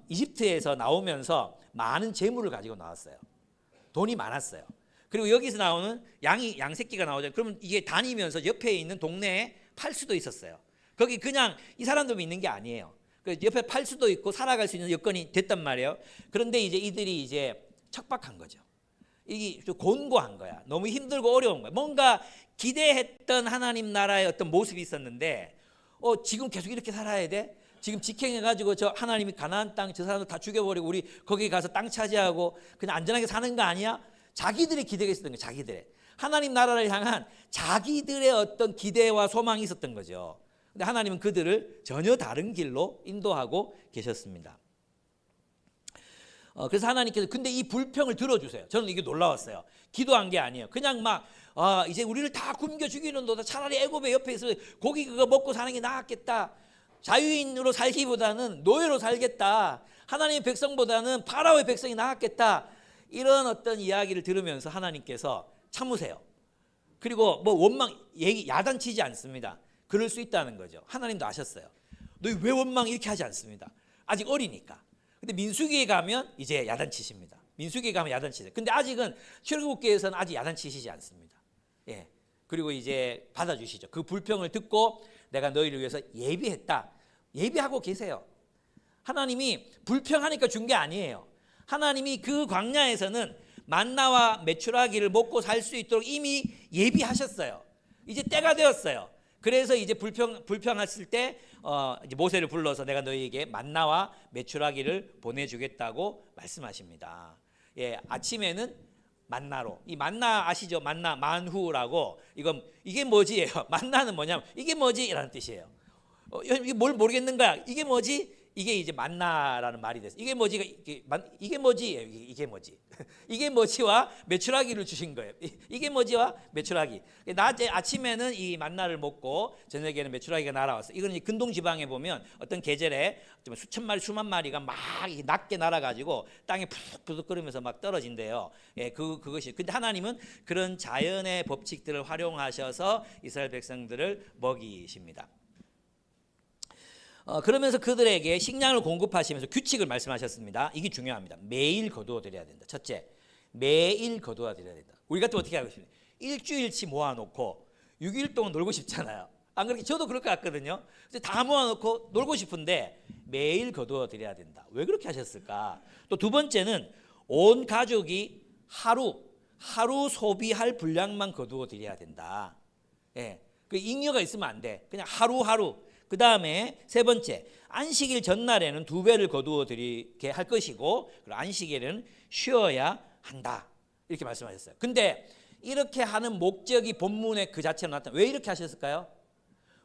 이집트에서 나오면서 많은 재물을 가지고 나왔어요. 돈이 많았어요. 그리고 여기서 나오는 양 새끼가 나오죠. 그러면 이게 다니면서 옆에 있는 동네에 팔 수도 있었어요. 거기 그냥 이 사람들만 있는 게 아니에요. 그 옆에 팔 수도 있고 살아갈 수 있는 여건이 됐단 말이에요. 그런데 이제 이들이 이제 척박한 거죠. 이게 좀 곤고한 거야. 너무 힘들고 어려운 거야. 뭔가 기대했던 하나님 나라의 어떤 모습이 있었는데 지금 계속 이렇게 살아야 돼? 지금 직행해가지고 저 하나님이 가나안 땅 저 사람들 다 죽여버리고 우리 거기 가서 땅 차지하고 그냥 안전하게 사는 거 아니야? 자기들의 기대가 있었던 거예요. 자기들의. 하나님 나라를 향한 자기들의 어떤 기대와 소망이 있었던 거죠. 근데 하나님은 그들을 전혀 다른 길로 인도하고 계셨습니다. 그래서 하나님께서 근데 이 불평을 들어주세요. 저는 이게 놀라웠어요. 기도한 게 아니에요. 그냥 막 이제 우리를 다 굶겨 죽이는도다. 차라리 애굽의 옆에 있어 고기 그거 먹고 사는 게 나았겠다. 자유인으로 살기보다는 노예로 살겠다. 하나님의 백성보다는 파라오의 백성이 나았겠다. 이런 어떤 이야기를 들으면서 하나님께서 참으세요. 그리고 뭐 원망 야단치지 않습니다. 그럴 수 있다는 거죠. 하나님도 아셨어요. 너희 왜 원망 이렇게 하지 않습니다. 아직 어리니까. 근데 민수기에 가면 이제 야단치십니다. 민수기에 가면 야단치세요. 근데 아직은 출애굽기에서는 아직 야단치시지 않습니다. 예. 그리고 이제 받아주시죠. 그 불평을 듣고 내가 너희를 위해서 예비했다. 예비하고 계세요. 하나님이 불평하니까 준 게 아니에요. 하나님이 그 광야에서는 만나와 메추라기를 먹고 살 수 있도록 이미 예비하셨어요. 이제 때가 되었어요. 그래서 이제 불평했을 때 이제 모세를 불러서 내가 너희에게 만나와 메추라기를 보내주겠다고 말씀하십니다. 예, 아침에는 만나로. 이 만나 아시죠? 만나 만후라고 이게 뭐지예요? 만나는 뭐냐면 이게 뭐지라는 뜻이에요. 이게 뭘 모르겠는 거야. 이게 뭐지? 이게 이제 만나라는 말이 됐어요. 이게 뭐지가 이게 뭐지예요. 이게 뭐지? 이게 뭐지와 메추라기를 주신 거예요. 이게 뭐지와 메추라기. 낮에 아침에는 이 만나를 먹고 저녁에는 메추라기가 날아왔어요. 이건 근동 지방에 보면 어떤 계절에 수천 마리 수만 마리가 막 낮게 날아가지고 땅에 푸득푸득거리면서 막 떨어진대요. 예, 그것이. 근데 하나님은 그런 자연의 법칙들을 활용하셔서 이스라엘 백성들을 먹이십니다. 그러면서 그들에게 식량을 공급하시면서 규칙을 말씀하셨습니다. 이게 중요합니다. 매일 거두어 드려야 된다. 첫째, 매일 거두어 드려야 된다. 우리 같으면 어떻게 하고 싶어요? 일주일치 모아놓고 6일 동안 놀고 싶잖아요. 안 그렇게 저도 그럴 것 같거든요. 다 모아놓고 놀고 싶은데 매일 거두어 드려야 된다. 왜 그렇게 하셨을까? 또 두 번째는 온 가족이 하루 소비할 분량만 거두어 드려야 된다. 예, 그 잉여가 있으면 안 돼. 그냥 하루하루. 그 다음에 세 번째, 안식일 전날에는 2배를 거두어 드리게 할 것이고 그리고 안식일에는 쉬어야 한다. 이렇게 말씀하셨어요. 근데 이렇게 하는 목적이 본문에 그 자체로 나타나. 왜 이렇게 하셨을까요?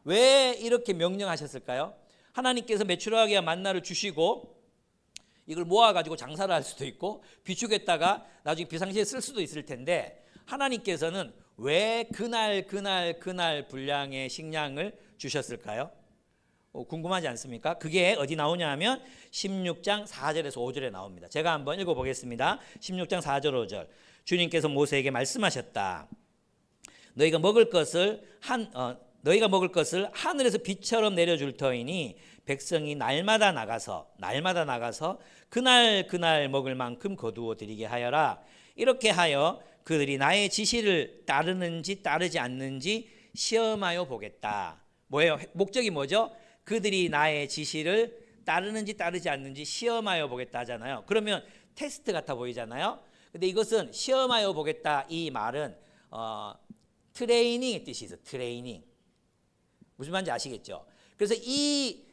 왜 이렇게 명령하셨을까요? 하나님께서 메추라기와 만나를 주시고 이걸 모아가지고 장사를 할 수도 있고 비축했다가 나중에 비상시에 쓸 수도 있을 텐데 하나님께서는 왜 그날 분량의 식량을 주셨을까요? 궁금하지 않습니까? 그게 어디 나오냐 하면 16장 4절에서 5절에 나옵니다. 제가 한번 읽어보겠습니다. 16장 4절 5절 주님께서 모세에게 말씀하셨다. 너희가 먹을 것을 하늘에서 비처럼 내려줄 터이니 백성이 날마다 나가서 그날 먹을 만큼 거두어 드리게 하여라. 이렇게 하여 그들이 나의 지시를 따르는지 따르지 않는지 시험하여 보겠다. 뭐예요? 목적이 뭐죠? 그들이 나의 지시를 따르는지 따르지 않는지 시험하여 보겠다 하잖아요. 그러면 테스트 같아 보이잖아요. 근데 이것은 시험하여 보겠다 이 말은 트레이닝의 뜻이 있어요. 트레이닝. 무슨 말인지 아시겠죠? 그래서 이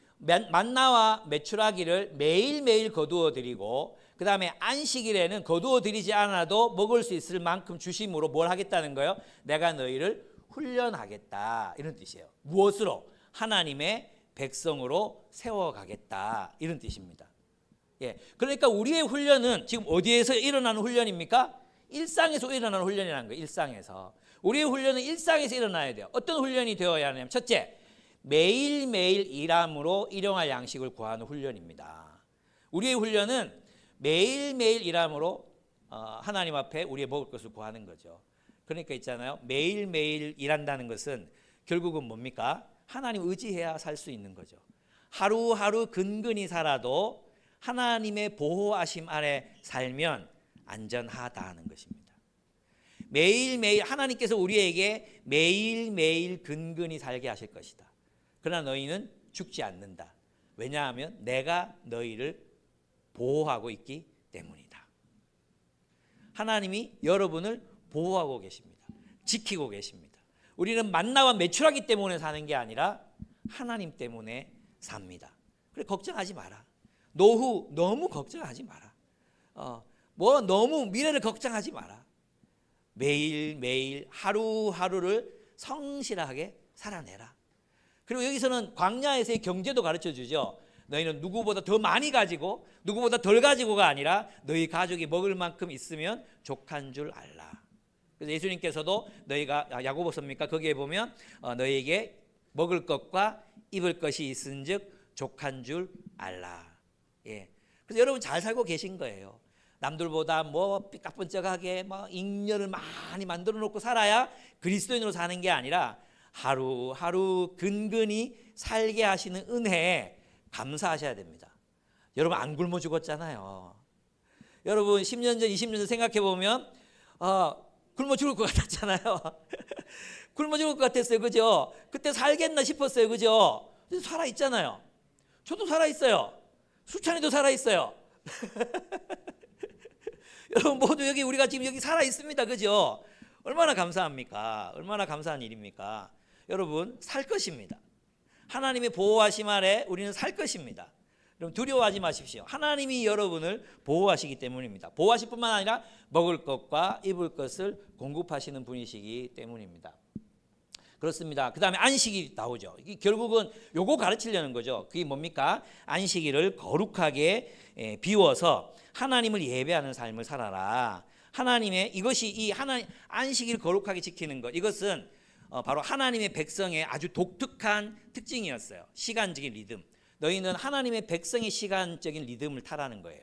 만나와 메추라기를 매일매일 거두어 드리고 그 다음에 안식일에는 거두어 드리지 않아도 먹을 수 있을 만큼 주심으로 뭘 하겠다는 거예요? 내가 너희를 훈련하겠다 이런 뜻이에요. 무엇으로? 하나님의 백성으로 세워가겠다 이런 뜻입니다. 예, 그러니까 우리의 훈련은 지금 어디에서 일어나는 훈련입니까? 일상에서 일어나는 훈련이라는 거예요. 일상에서. 우리의 훈련은 일상에서 일어나야 돼요. 어떤 훈련이 되어야 하냐면 첫째, 매일매일 일함으로 일용할 양식을 구하는 훈련입니다. 우리의 훈련은 매일매일 일함으로 하나님 앞에 우리의 먹을 것을 구하는 거죠. 그러니까 있잖아요. 매일매일 일한다는 것은 결국은 뭡니까? 하나님 의지해야 살 수 있는 거죠. 하루하루 근근히 살아도 하나님의 보호하심 아래 살면 안전하다는 것입니다. 매일매일 하나님께서 우리에게 매일매일 근근히 살게 하실 것이다. 그러나 너희는 죽지 않는다. 왜냐하면 내가 너희를 보호하고 있기 때문이다. 하나님이 여러분을 보호하고 계십니다. 지키고 계십니다. 우리는 만나와 메추라기 때문에 사는 게 아니라 하나님 때문에 삽니다. 그래 걱정하지 마라. 노후 너무 걱정하지 마라. 너무 미래를 걱정하지 마라. 매일매일 하루하루를 성실하게 살아내라. 그리고 여기서는 광야에서의 경제도 가르쳐주죠. 너희는 누구보다 더 많이 가지고 누구보다 덜 가지고가 아니라 너희 가족이 먹을 만큼 있으면 족한 줄 알라. 그래서 예수님께서도 너희가 야고보서입니까? 거기에 보면 너희에게 먹을 것과 입을 것이 있은즉 족한 줄 알라. 예. 그래서 여러분 잘 살고 계신 거예요. 남들보다 삐까뻔쩍하게 잉여를 많이 만들어 놓고 살아야 그리스도인으로 사는 게 아니라 하루하루 근근히 살게 하시는 은혜에 감사하셔야 됩니다. 여러분 안 굶어 죽었잖아요. 여러분 10년 전 20년 전 생각해 보면 굶어 죽을 것 같았잖아요. 굶어 죽을 것 같았어요. 그죠? 그때 살겠나 싶었어요. 그죠? 근데 살아있잖아요. 저도 살아있어요. 수찬이도 살아있어요. 여러분 모두 여기 우리가 지금 여기 살아있습니다. 그죠? 얼마나 감사합니까? 얼마나 감사한 일입니까? 여러분 살 것입니다. 하나님의 보호하심 아래 우리는 살 것입니다. 여러분 두려워하지 마십시오. 하나님이 여러분을 보호하시기 때문입니다. 보호하실 뿐만 아니라 먹을 것과 입을 것을 공급하시는 분이시기 때문입니다. 그렇습니다. 그 다음에 안식일이 나오죠. 결국은 요거 가르치려는 거죠. 그게 뭡니까? 안식일을 거룩하게 비워서 하나님을 예배하는 삶을 살아라. 하나님의 이것이 이 하나님 안식일 거룩하게 지키는 것, 이것은 바로 하나님의 백성의 아주 독특한 특징이었어요. 시간적인 리듬. 너희는 하나님의 백성의 시간적인 리듬을 타라는 거예요.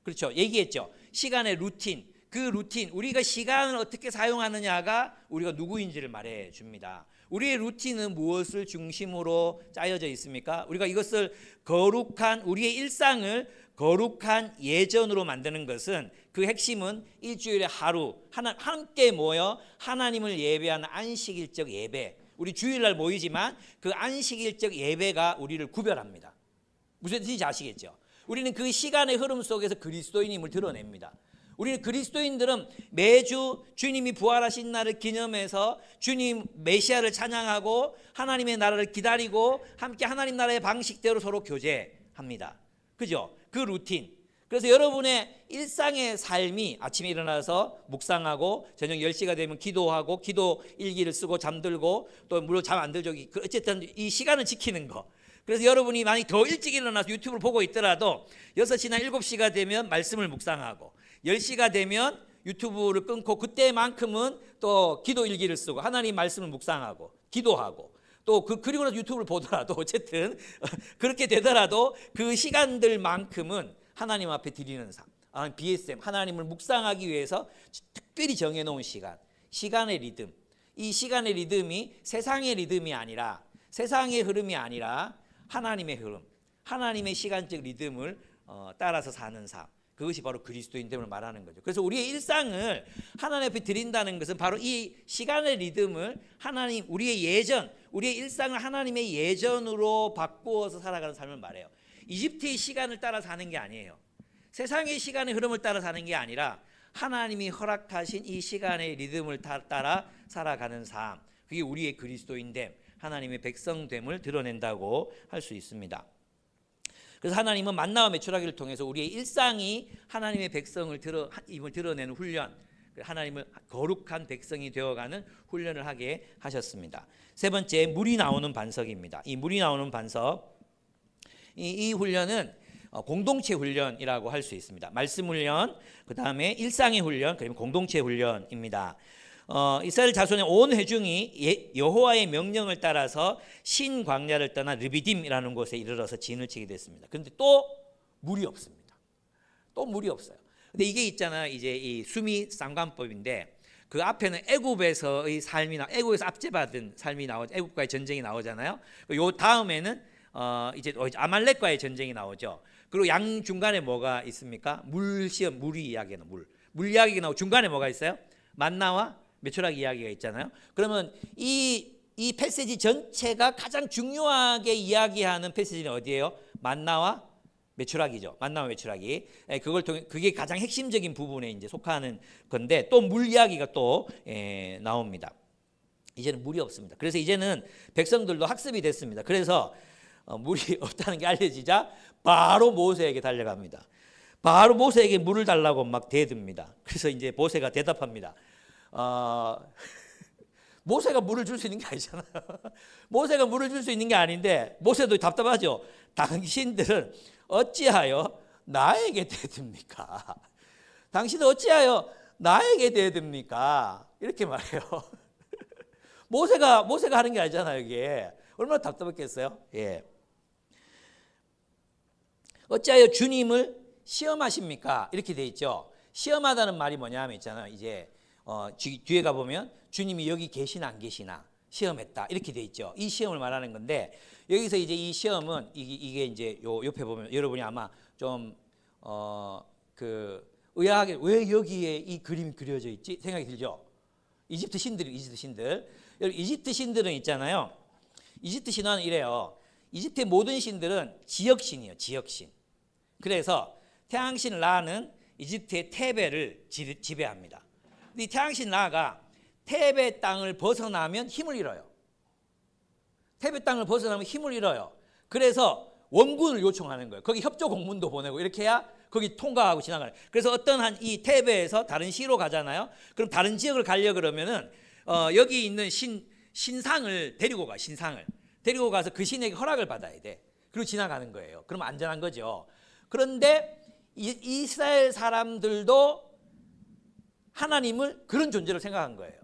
그렇죠. 얘기했죠. 시간의 루틴. 그 루틴, 우리가 시간을 어떻게 사용하느냐가 우리가 누구인지를 말해 줍니다. 우리의 루틴은 무엇을 중심으로 짜여져 있습니까? 우리가 이것을 거룩한 우리의 일상을 거룩한 예전으로 만드는 것은 그 핵심은 일주일에 하루 함께 모여 하나님을 예배하는 안식일적 예배. 우리 주일날 모이지만 그 안식일적 예배가 우리를 구별합니다. 무슨 뜻인지 아시겠죠? 우리는 그 시간의 흐름 속에서 그리스도인임을 드러냅니다. 우리는 그리스도인들은 매주 주님이 부활하신 날을 기념해서 주님 메시아를 찬양하고 하나님의 나라를 기다리고 함께 하나님 나라의 방식대로 서로 교제합니다. 그죠? 그 루틴. 그래서 여러분의 일상의 삶이 아침에 일어나서 묵상하고 저녁 10시가 되면 기도하고 기도 일기를 쓰고 잠들고 또 물론 잠 안 들죠. 어쨌든 이 시간을 지키는 거. 그래서 여러분이 만약 더 일찍 일어나서 유튜브를 보고 있더라도 6시나 7시가 되면 말씀을 묵상하고 10시가 되면 유튜브를 끊고 그때만큼은 또 기도 일기를 쓰고 하나님 말씀을 묵상하고 기도하고 또 그리고 나서 유튜브를 보더라도 어쨌든 그렇게 되더라도 그 시간들만큼은 하나님 앞에 드리는 삶, BSM 하나님을 묵상하기 위해서 특별히 정해놓은 시간의 리듬. 이 시간의 리듬이 세상의 리듬이 아니라 세상의 흐름이 아니라 하나님의 흐름, 하나님의 시간적 리듬을 따라서 사는 삶. 그것이 바로 그리스도인됨을 말하는 거죠. 그래서 우리의 일상을 하나님 앞에 드린다는 것은 바로 이 시간의 리듬을 하나님, 우리의 일상을 하나님의 예전으로 바꾸어서 살아가는 삶을 말해요. 이집트의 시간을 따라 사는 게 아니에요. 세상의 시간의 흐름을 따라 사는 게 아니라 하나님이 허락하신 이 시간의 리듬을 따라 살아가는 삶. 그게 우리의 그리스도인됨, 하나님의 백성됨을 드러낸다고 할 수 있습니다. 그래서 하나님은 만나와 메추라기를 통해서 우리의 일상이 하나님의 백성을 드러내는 훈련, 하나님을 거룩한 백성이 되어가는 훈련을 하게 하셨습니다. 세 번째, 물이 나오는 반석입니다. 이 물이 나오는 반석, 이 훈련은 공동체 훈련이라고 할 수 있습니다. 말씀 훈련, 그 다음에 일상의 훈련, 그리고 공동체 훈련입니다. 이스라엘 자손의 온 회중이 여호와의 명령을 따라서 신 광야를 떠나 르비딤이라는 곳에 이르러서 진을 치게 됐습니다. 그런데 또 물이 없습니다. 또 물이 없어요. 근데 이게 있잖아요. 이제 이 수미 쌍관법인데 그 앞에는 애굽에서의 삶이 애굽에서 압제받은 삶이 애굽과의 전쟁이 나오잖아요. 요 다음에는 이제 아말렉과의 전쟁이 나오죠. 그리고 양 중간에 뭐가 있습니까? 물이 이야기는 물 이야기가 나오고 중간에 뭐가 있어요? 만나와 메추라기 이야기가 있잖아요. 그러면 이 패시지 전체가 가장 중요하게 이야기하는 패시지는 어디예요? 만나와 메추라기죠. 만나와 메추라기. 그걸 통해 그게 가장 핵심적인 부분에 이제 속하는 건데 또 물 이야기가 또 나옵니다. 이제는 물이 없습니다. 그래서 이제는 백성들도 학습이 됐습니다. 그래서 물이 없다는 게 알려지자 바로 모세에게 달려갑니다. 바로 모세에게 물을 달라고 막 대듭니다. 그래서 이제 모세가 대답합니다. 모세가 물을 줄 수 있는 게 아니잖아요. 모세가 물을 줄 수 있는 게 아닌데 모세도 답답하죠. 당신들은 어찌하여 나에게 대듭니까? 당신은 어찌하여 나에게 대듭니까? 이렇게 말해요. 모세가 하는 게 아니잖아요. 이게 얼마나 답답했겠어요. 예. 어찌하여 주님을 시험하십니까? 이렇게 돼 있죠. 시험하다는 말이 뭐냐면 있잖아요. 이제 뒤에 가보면 주님이 여기 계시나 안 계시나 시험했다 이렇게 돼 있죠. 이 시험을 말하는 건데 여기서 이제 이 시험은 이게 이제 요 옆에 보면 여러분이 아마 좀 의아하게 왜 여기에 이 그림이 그려져 있지 생각이 들죠. 이집트 신들. 여러분 이집트 신들은 있잖아요. 이집트 신화는 이래요. 이집트의 모든 신들은 지역신이에요. 지역신. 그래서 태양신 라는 이집트의 테베를 지배합니다. 이 태양신 라가 테베 땅을 벗어나면 힘을 잃어요. 테베 땅을 벗어나면 힘을 잃어요. 그래서 원군을 요청하는 거예요. 거기 협조 공문도 보내고 이렇게 해야 거기 통과하고 지나가요. 그래서 어떤 한 이 테베에서 다른 시로 가잖아요. 그럼 다른 지역을 가려 그러면은 여기 있는 신상을 데리고 가. 신상을 데리고 가서 그 신에게 허락을 받아야 돼. 그리고 지나가는 거예요. 그럼 안전한 거죠. 그런데 이스라엘 사람들도 하나님을 그런 존재로 생각한 거예요.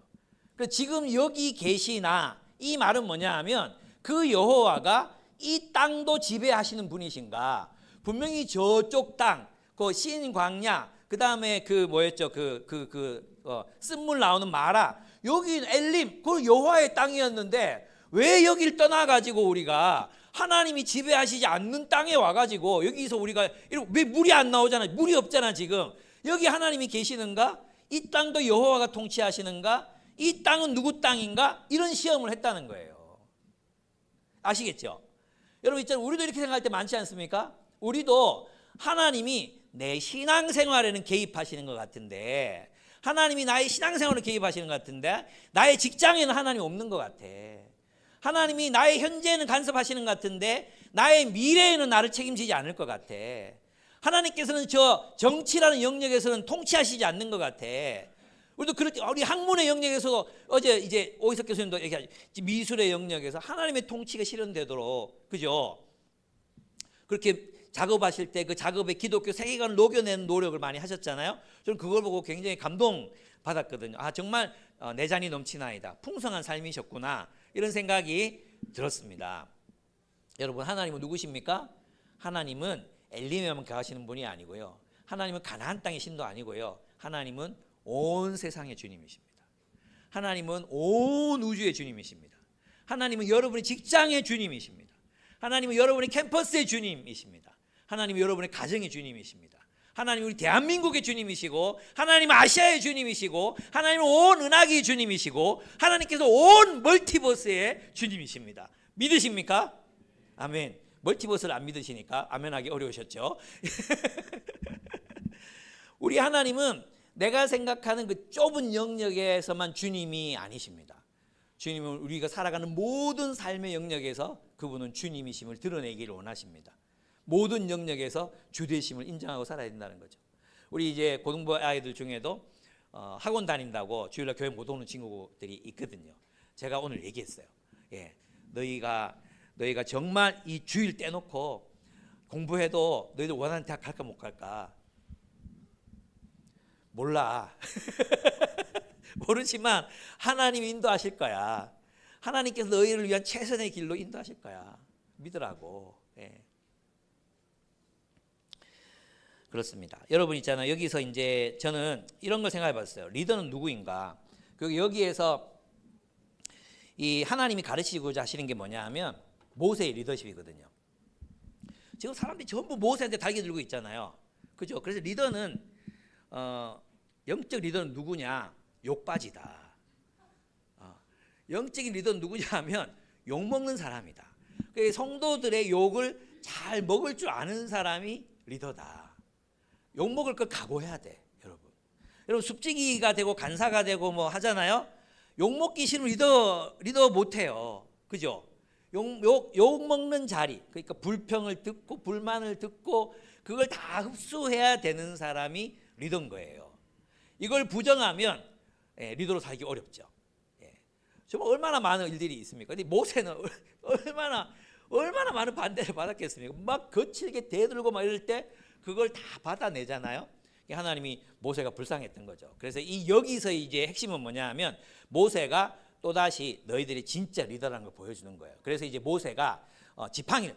그래서 지금 여기 계시나 이 말은 뭐냐 하면 그 여호와가 이 땅도 지배하시는 분이신가. 분명히 저쪽 땅, 그 신 광야, 그 다음에 그 뭐였죠? 쓴물 나오는 마라, 여기 엘림, 그 여호와의 땅이었는데 왜 여기를 떠나가지고 우리가 하나님이 지배하시지 않는 땅에 와가지고 여기서 우리가 왜 물이 안 나오잖아요. 물이 없잖아 지금. 여기 하나님이 계시는가? 이 땅도 여호와가 통치하시는가? 이 땅은 누구 땅인가? 이런 시험을 했다는 거예요. 아시겠죠? 여러분 있잖아요. 우리도 이렇게 생각할 때 많지 않습니까? 우리도 하나님이 내 신앙생활에는 개입하시는 것 같은데, 하나님이 나의 신앙생활에 개입하시는 것 같은데, 나의 직장에는 하나님 없는 것 같아. 하나님이 나의 현재에는 간섭하시는 것 같은데 나의 미래에는 나를 책임지지 않을 것 같아. 하나님께서는 저 정치라는 영역에서는 통치하시지 않는 것 같아. 우리도 그렇게 우리 학문의 영역에서 이제 오희석 교수님도 얘기하죠. 미술의 영역에서 하나님의 통치가 실현되도록, 그죠? 그렇게 작업하실 때 그 작업에 기독교 세계관을 녹여내는 노력을 많이 하셨잖아요. 저는 그걸 보고 굉장히 감동받았거든요. 아, 정말 내 잔이 넘치나이다. 풍성한 삶이셨구나. 이런 생각이 들었습니다. 여러분, 하나님은 누구십니까? 하나님은 엘리메만 가시는 분이 아니고요. 하나님은 가나안 땅의 신도 아니고요. 하나님은 온 세상의 주님이십니다. 하나님은 온 우주의 주님이십니다. 하나님은 여러분의 직장의 주님이십니다. 하나님은 여러분의 캠퍼스의 주님이십니다. 하나님은 여러분의 가정의 주님이십니다. 하나님은 우리 대한민국의 주님이시고, 하나님은 아시아의 주님이시고, 하나님은 온 은하계의 주님이시고, 하나님께서 온 멀티버스의 주님이십니다. 믿으십니까? 아멘. 멀티버스를 안 믿으시니까 아멘하기 어려우셨죠? 우리 하나님은 내가 생각하는 그 좁은 영역에서만 주님이 아니십니다. 주님은 우리가 살아가는 모든 삶의 영역에서 그분은 주님이심을 드러내기를 원하십니다. 모든 영역에서 주되심을 인정하고 살아야 된다는 거죠. 우리 이제 고등부 아이들 중에도 학원 다닌다고 주일날 교회 못 오는 친구들이 있거든요. 제가 오늘 얘기했어요. 예, 너희가 정말 이 주일 떼놓고 공부해도 너희들 원하는 대학 갈까 못 갈까 몰라. 모르지만 하나님이 인도하실 거야. 하나님께서 너희를 위한 최선의 길로 인도하실 거야. 믿으라고. 예. 그렇습니다. 여러분 있잖아요. 여기서 이제 저는 이런 걸 생각해 봤어요. 리더는 누구인가? 여기에서 이 하나님이 가르치고자 하시는 게 뭐냐 하면 모세의 리더십이거든요. 지금 사람들이 전부 모세한테 달기 들고 있잖아요. 그죠? 그래서 리더는 영적 리더는 누구냐? 욕바지다. 영적인 리더는 누구냐 하면 욕먹는 사람이다. 성도들의 욕을 잘 먹을 줄 아는 사람이 리더다. 욕먹을 걸 각오해야 돼, 여러분. 여러분 숲지기가 되고 간사가 되고 뭐 하잖아요. 욕먹기 싫으면 리더 못해요. 그죠? 욕 먹는 자리, 그러니까 불평을 듣고 불만을 듣고 그걸 다 흡수해야 되는 사람이 리더인 거예요. 이걸 부정하면 리더로 살기 어렵죠. 정말 얼마나 많은 일들이 있습니까? 근데 모세는 얼마나 많은 반대를 받았겠습니까? 막 거칠게 대들고 막 이럴 때 그걸 다 받아내잖아요. 하나님이 모세가 불쌍했던 거죠. 그래서 여기서 이제 핵심은 뭐냐 하면 모세가 또다시 너희들이 진짜 리더라는 걸 보여주는 거예요. 그래서 이제 모세가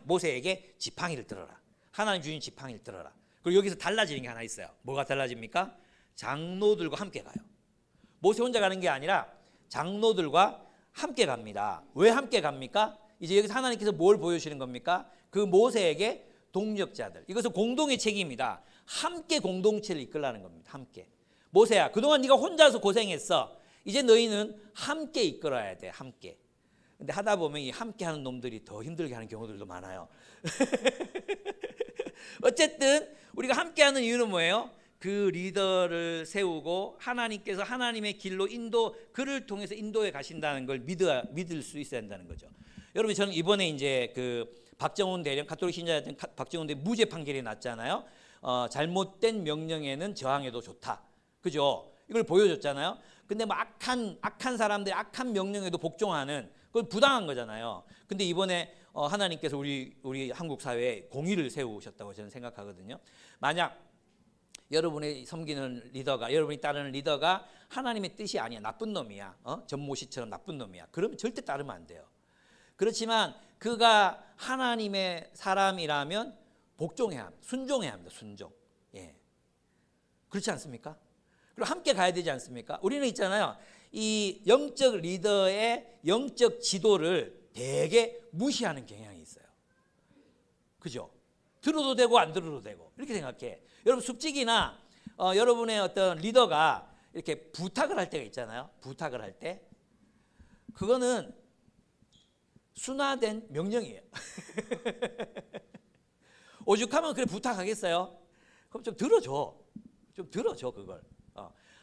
모세에게 지팡이를 들어라. 하나님 주신 지팡이를 들어라. 그리고 여기서 달라지는 게 하나 있어요. 뭐가 달라집니까? 장로들과 함께 가요. 모세 혼자 가는 게 아니라 장로들과 함께 갑니다. 왜 함께 갑니까? 이제 여기서 하나님께서 뭘 보여주시는 겁니까? 그 모세에게 동력자들, 이것은 공동의 책임이다. 함께 공동체를 이끌라는 겁니다. 함께. 모세야, 그동안 네가 혼자서 고생했어. 이제 너희는 함께 이끌어야 돼. 함께. 근데 하다 보면 이 함께 하는 놈들이 더 힘들게 하는 경우들도 많아요. 어쨌든 우리가 함께 하는 이유는 뭐예요? 그 리더를 세우고 하나님께서 하나님의 길로 그를 통해서 인도해 가신다는 걸 믿을 수 있어야 한다는 거죠. 여러분, 저는 이번에 이제 그 박정훈 대령, 가톨릭 신자였던 박정훈 대령 무죄 판결이 났잖아요. 잘못된 명령에는 저항해도 좋다. 그죠? 이걸 보여줬잖아요. 근데 뭐 악한 사람들이 악한 명령에도 복종하는, 그건 부당한 거잖아요. 근데 이번에 하나님께서 우리 한국 사회에 공의를 세우셨다고 저는 생각하거든요. 만약 여러분이 섬기는 리더가, 여러분이 따르는 리더가 하나님의 뜻이 아니야, 나쁜 놈이야, 전모 씨처럼 나쁜 놈이야, 그러면 절대 따르면 안 돼요. 그렇지만 그가 하나님의 사람이라면 복종해야 합니다. 순종해야 합니다. 순종. 예. 그렇지 않습니까? 그리고 함께 가야 되지 않습니까? 우리는 있잖아요. 이 영적 리더의 영적 지도를 되게 무시하는 경향이 있어요. 그죠? 들어도 되고 안 들어도 되고 이렇게 생각해. 여러분 숲지기나 여러분의 어떤 리더가 이렇게 부탁을 할 때가 있잖아요. 부탁을 할 때 그거는 순화된 명령이에요. 오죽하면 그래 부탁하겠어요? 그럼 좀 들어줘 그걸.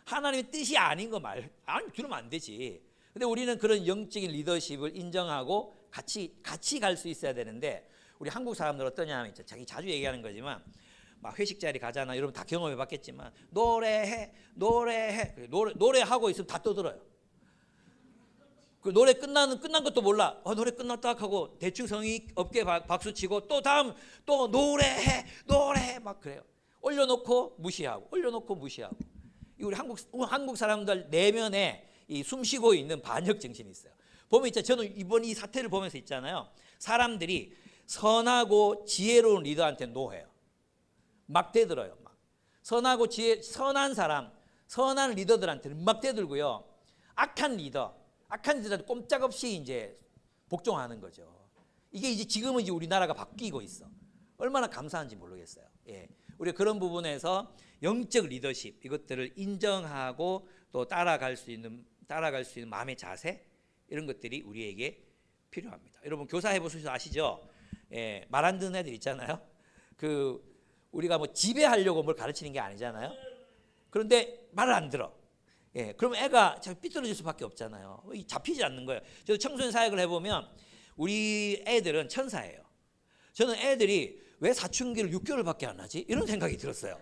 하나님의 뜻이 아닌 거 아니 들으면 안 되지. 근데 우리는 그런 영적인 리더십을 인정하고 같이 갈 수 있어야 되는데, 우리 한국 사람들 어떠냐 하면 자기 자주 얘기하는 거지만 막 회식 자리 가잖아. 여러분 다 경험해 봤겠지만 노래하고 있으면 다 떠들어요. 그 노래 끝난 것도 몰라. 노래 끝났다 하고 대충 성의 없게 박수 치고 또 다음 또 노래해 막 그래요. 올려놓고 무시하고 올려놓고 무시하고. 우리 한국 사람들 내면에 이 숨쉬고 있는 반역 정신이 있어요. 보면 있잖아요. 저는 이번 이 사태를 보면서 있잖아요. 사람들이 선하고 지혜로운 리더한테 노해요. 막 대들어요. 막 선하고 선한 사람, 선한 리더들한테는 막 대들고요. 악한 리더한테 꼼짝없이 이제 복종하는 거죠. 이게 이제 지금은 이제 우리나라가 바뀌고 있어. 얼마나 감사한지 모르겠어요. 예. 우리가 그런 부분에서 영적 리더십 이것들을 인정하고 또 따라갈 수 있는 마음의 자세 이런 것들이 우리에게 필요합니다. 여러분 교사 해보셔서 아시죠? 예, 말 안 듣는 애들 있잖아요. 그 우리가 뭐 지배하려고 뭘 가르치는 게 아니잖아요. 그런데 말을 안 들어. 예, 그러면 애가 삐뚤어질 수밖에 없잖아요. 잡히지 않는 거예요. 저도 청소년 사역을 해보면 우리 애들은 천사예요. 저는 애들이 왜 사춘기를 6개월밖에 안 하지? 이런 생각이 들었어요.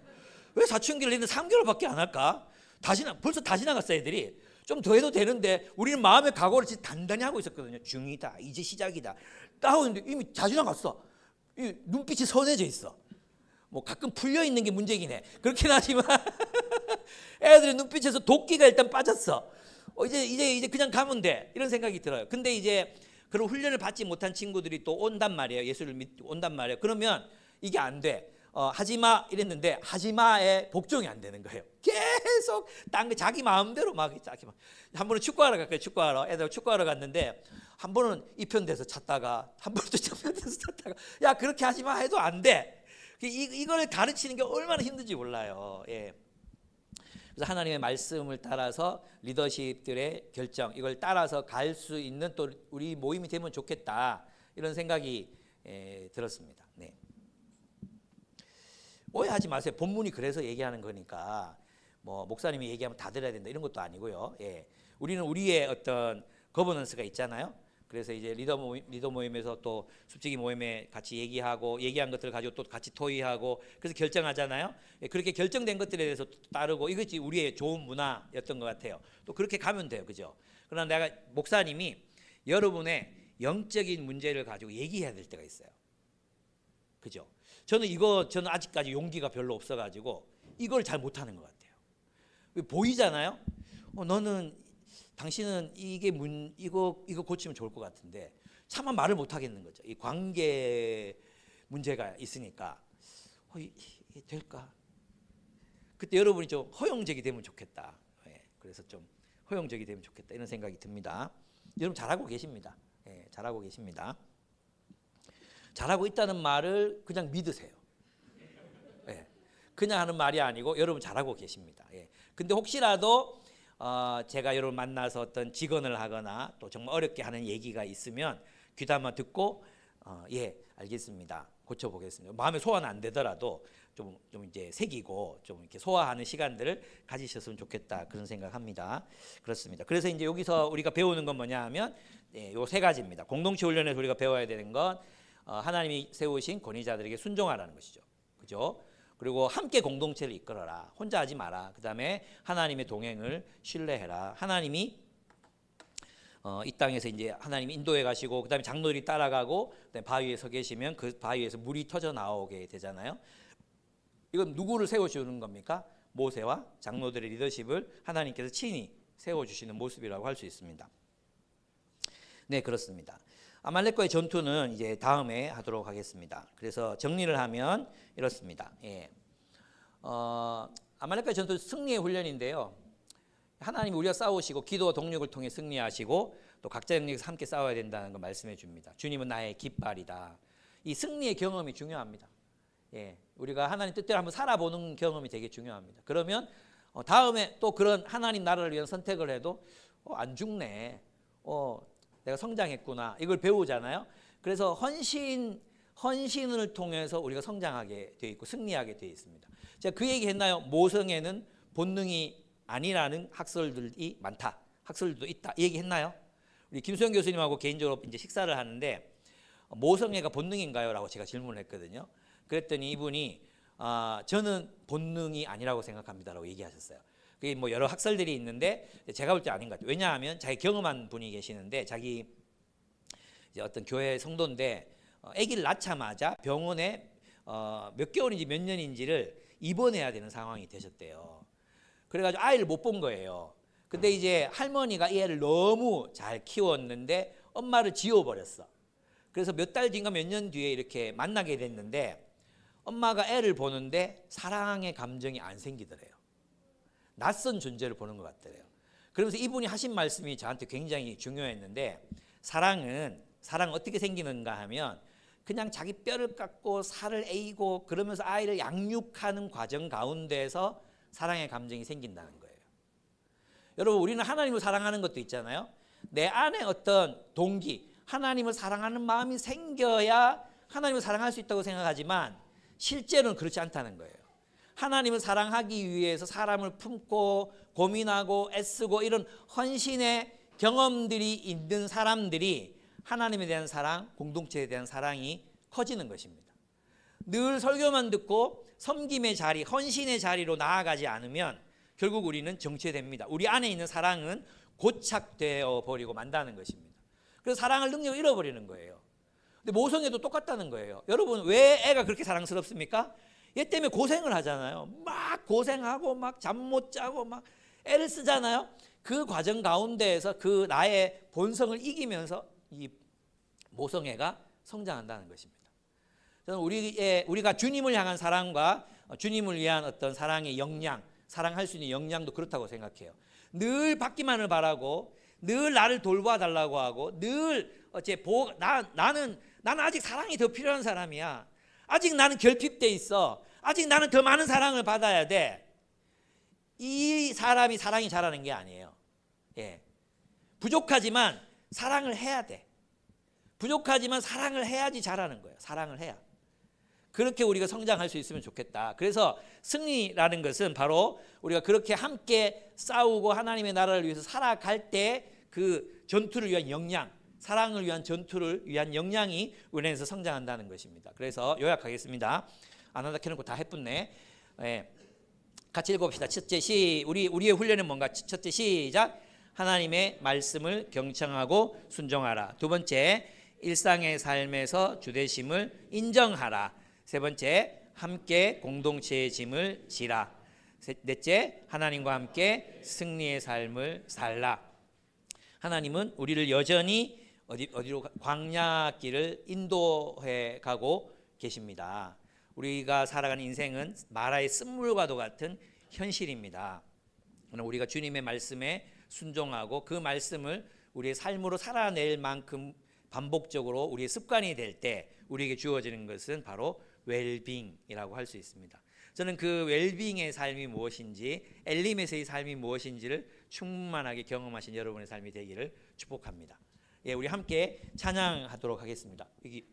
왜 사춘기를 얘는 3개월밖에 안 할까? 벌써 다 지나갔어 애들이. 좀 더 해도 되는데 우리는 마음의 각오를 진짜 단단히 하고 있었거든요. 중2다. 이제 시작이다. 하고 있는데 이미 다 지나갔어. 눈빛이 선해져 있어. 뭐 가끔 풀려 있는 게 문제긴 해. 그렇긴 하지만 애들의 눈빛에서 도끼가 일단 빠졌어. 이제 그냥 가면 돼. 이런 생각이 들어요. 근데 이제 그런 훈련을 받지 못한 친구들이 또 온단 말이에요. 예수를 믿고 온단 말이에요. 그러면 이게 안 돼. 하지마 이랬는데 하지마에 복종이 안 되는 거예요. 계속 딴 거 자기 마음대로 한 번은 축구하러 갔어요. 애들 축구하러 갔는데 한 번은 이 편 돼서 찾다가 한 번은 또 저 편 돼서 찾다가 야 그렇게 하지마 해도 안 돼. 이걸 가르치는 게 얼마나 힘든지 몰라요. 예. 그래서 하나님의 말씀을 따라서 리더십들의 결정 이걸 따라서 갈 수 있는 또 우리 모임이 되면 좋겠다 이런 생각이 들었습니다. 네. 오해하지 마세요. 본문이 그래서 얘기하는 거니까 뭐 목사님이 얘기하면 다 들어야 된다 이런 것도 아니고요. 예. 우리는 우리의 어떤 거버넌스가 있잖아요. 그래서 이제 리더 모임에서 또 숲지기 모임에 같이 얘기한 것들을 가지고 또 같이 토의하고 그래서 결정하잖아요. 예, 그렇게 결정된 것들에 대해서 따르고 이것이 우리의 좋은 문화였던 것 같아요. 또 그렇게 가면 돼요. 그죠? 그러나 내가 목사님이 여러분의 영적인 문제를 가지고 얘기해야 될 때가 있어요. 그죠? 저는 아직까지 용기가 별로 없어가지고 이걸 잘 못하는 것 같아요. 보이잖아요. 당신은 이거 고치면 좋을 것 같은데 차마 말을 못 하겠는 거죠. 이 관계 문제가 있으니까 이게 될까? 그때 여러분이 좀 허용적이 되면 좋겠다. 예, 그래서 좀 허용적이 되면 좋겠다 이런 생각이 듭니다. 여러분 잘하고 계십니다. 예, 잘하고 계십니다. 잘하고 있다는 말을 그냥 믿으세요. 예, 그냥 하는 말이 아니고 여러분 잘하고 계십니다. 예, 근데 혹시라도 제가 여러분 만나서 어떤 직언을 하거나 또 정말 어렵게 하는 얘기가 있으면 귀담아 듣고 예 알겠습니다. 고쳐보겠습니다. 마음에 소화는 안 되더라도 좀 이제 새기고 좀 이렇게 소화하는 시간들을 가지셨으면 좋겠다 그런 생각합니다. 그렇습니다. 그래서 이제 여기서 우리가 배우는 건 뭐냐 하면 요 세 가지입니다. 공동체 훈련에서 우리가 배워야 되는 건 하나님이 세우신 권위자들에게 순종하라는 것이죠. 그죠? 그리고 함께 공동체를 이끌어라. 혼자 하지 마라. 그 다음에 하나님의 동행을 신뢰해라. 하나님이 이 땅에서 이제 하나님이 인도해 가시고 그 다음에 장로들이 따라가고 그다음에 바위 위에 서 계시면 그 바위 위에서 물이 터져 나오게 되잖아요. 이건 누구를 세워주는 겁니까? 모세와 장로들의 리더십을 하나님께서 친히 세워주시는 모습이라고 할 수 있습니다. 네, 그렇습니다. 아말렉과의 전투는 이제 다음에 하도록 하겠습니다. 그래서 정리를 하면 이렇습니다. 예. 아말렉과의 전투 승리의 훈련인데요. 하나님이 우리가 싸우시고 기도와 동력을 통해 승리하시고 또 각자 영역에서 함께 싸워야 된다는 걸 말씀해 줍니다. 주님은 나의 깃발이다. 이 승리의 경험이 중요합니다. 예. 우리가 하나님 뜻대로 한번 살아보는 경험이 되게 중요합니다. 그러면 다음에 또 그런 하나님 나라를 위한 선택을 해도 안 죽네. 내가 성장했구나. 이걸 배우잖아요. 그래서 헌신을 통해서 우리가 성장하게 되어 있고 승리하게 되어 있습니다. 제가 그 얘기 했나요? 모성애는 본능이 아니라는 학설들이 많다. 학설들도 있다. 이 얘기 했나요? 우리 김수영 교수님하고 개인적으로 이제 식사를 하는데 모성애가 본능인가요? 라고 제가 질문을 했거든요. 그랬더니 이분이 저는 본능이 아니라고 생각합니다. 라고 얘기하셨어요. 그게 뭐 여러 학설들이 있는데 제가 볼 때 아닌 것 같아요. 왜냐하면 자기 경험한 분이 계시는데 자기 이제 어떤 교회 성도인데 아기를 낳자마자 병원에 몇 개월인지 몇 년인지를 입원해야 되는 상황이 되셨대요. 그래가지고 아이를 못 본 거예요. 근데 이제 할머니가 이 애를 너무 잘 키웠는데 엄마를 지워버렸어. 그래서 몇 달 뒤인가 몇 년 뒤에 이렇게 만나게 됐는데 엄마가 애를 보는데 사랑의 감정이 안 생기더래요. 낯선 존재를 보는 것 같더래요. 그러면서 이분이 하신 말씀이 저한테 굉장히 중요했는데 사랑은 어떻게 생기는가 하면 그냥 자기 뼈를 깎고 살을 에이고 그러면서 아이를 양육하는 과정 가운데서 사랑의 감정이 생긴다는 거예요. 여러분 우리는 하나님을 사랑하는 것도 있잖아요. 내 안에 어떤 동기, 하나님을 사랑하는 마음이 생겨야 하나님을 사랑할 수 있다고 생각하지만 실제로는 그렇지 않다는 거예요. 하나님을 사랑하기 위해서 사람을 품고 고민하고 애쓰고 이런 헌신의 경험들이 있는 사람들이 하나님에 대한 사랑, 공동체에 대한 사랑이 커지는 것입니다. 늘 설교만 듣고 섬김의 자리, 헌신의 자리로 나아가지 않으면 결국 우리는 정체됩니다. 우리 안에 있는 사랑은 고착되어 버리고 만다는 것입니다. 그래서 사랑할 능력을 잃어버리는 거예요. 근데 모성애도 똑같다는 거예요. 여러분 왜 애가 그렇게 사랑스럽습니까? 얘 때문에 고생을 하잖아요. 막 고생하고 막 잠 못 자고 막 애를 쓰잖아요. 그 과정 가운데에서 그 나의 본성을 이기면서 이 모성애가 성장한다는 것입니다. 저는 우리가 주님을 향한 사랑과 주님을 위한 어떤 사랑의 역량, 사랑할 수 있는 역량도 그렇다고 생각해요. 늘 받기만을 바라고 늘 나를 돌봐 달라고 하고 늘 나는 아직 사랑이 더 필요한 사람이야. 아직 나는 결핍돼 있어. 아직 나는 더 많은 사랑을 받아야 돼. 이 사람이 사랑이 자라는 게 아니에요. 예. 부족하지만 사랑을 해야 돼. 부족하지만 사랑을 해야지 자라는 거예요. 사랑을 해야. 그렇게 우리가 성장할 수 있으면 좋겠다. 그래서 승리라는 것은 바로 우리가 그렇게 함께 싸우고 하나님의 나라를 위해서 살아갈 때 그 전투를 위한 역량, 사랑을 위한 전투를 위한 역량이 우리 안에서 성장한다는 것입니다. 그래서 요약하겠습니다. 안 한다 해놓고 다 해뿐네. 예. 같이 읽어봅시다. 첫째 우리의 훈련은 뭔가? 첫째 시작. 하나님의 말씀을 경청하고 순종하라. 두 번째, 일상의 삶에서 주되심을 인정하라. 세 번째, 함께 공동체의 짐을 지라. 넷째, 하나님과 함께 승리의 삶을 살라. 하나님은 우리를 여전히 어디로 광야길을 인도해 가고 계십니다. 우리가 살아가는 인생은 마라의 쓴물과도 같은 현실입니다. 우리가 주님의 말씀에 순종하고 그 말씀을 우리의 삶으로 살아낼 만큼 반복적으로 우리의 습관이 될 때 우리에게 주어지는 것은 바로 웰빙이라고 할 수 있습니다. 저는 그 웰빙의 삶이 무엇인지, 엘리메스의 삶이 무엇인지를 충만하게 경험하신 여러분의 삶이 되기를 축복합니다. 예, 우리 함께 찬양하도록 하겠습니다. 여기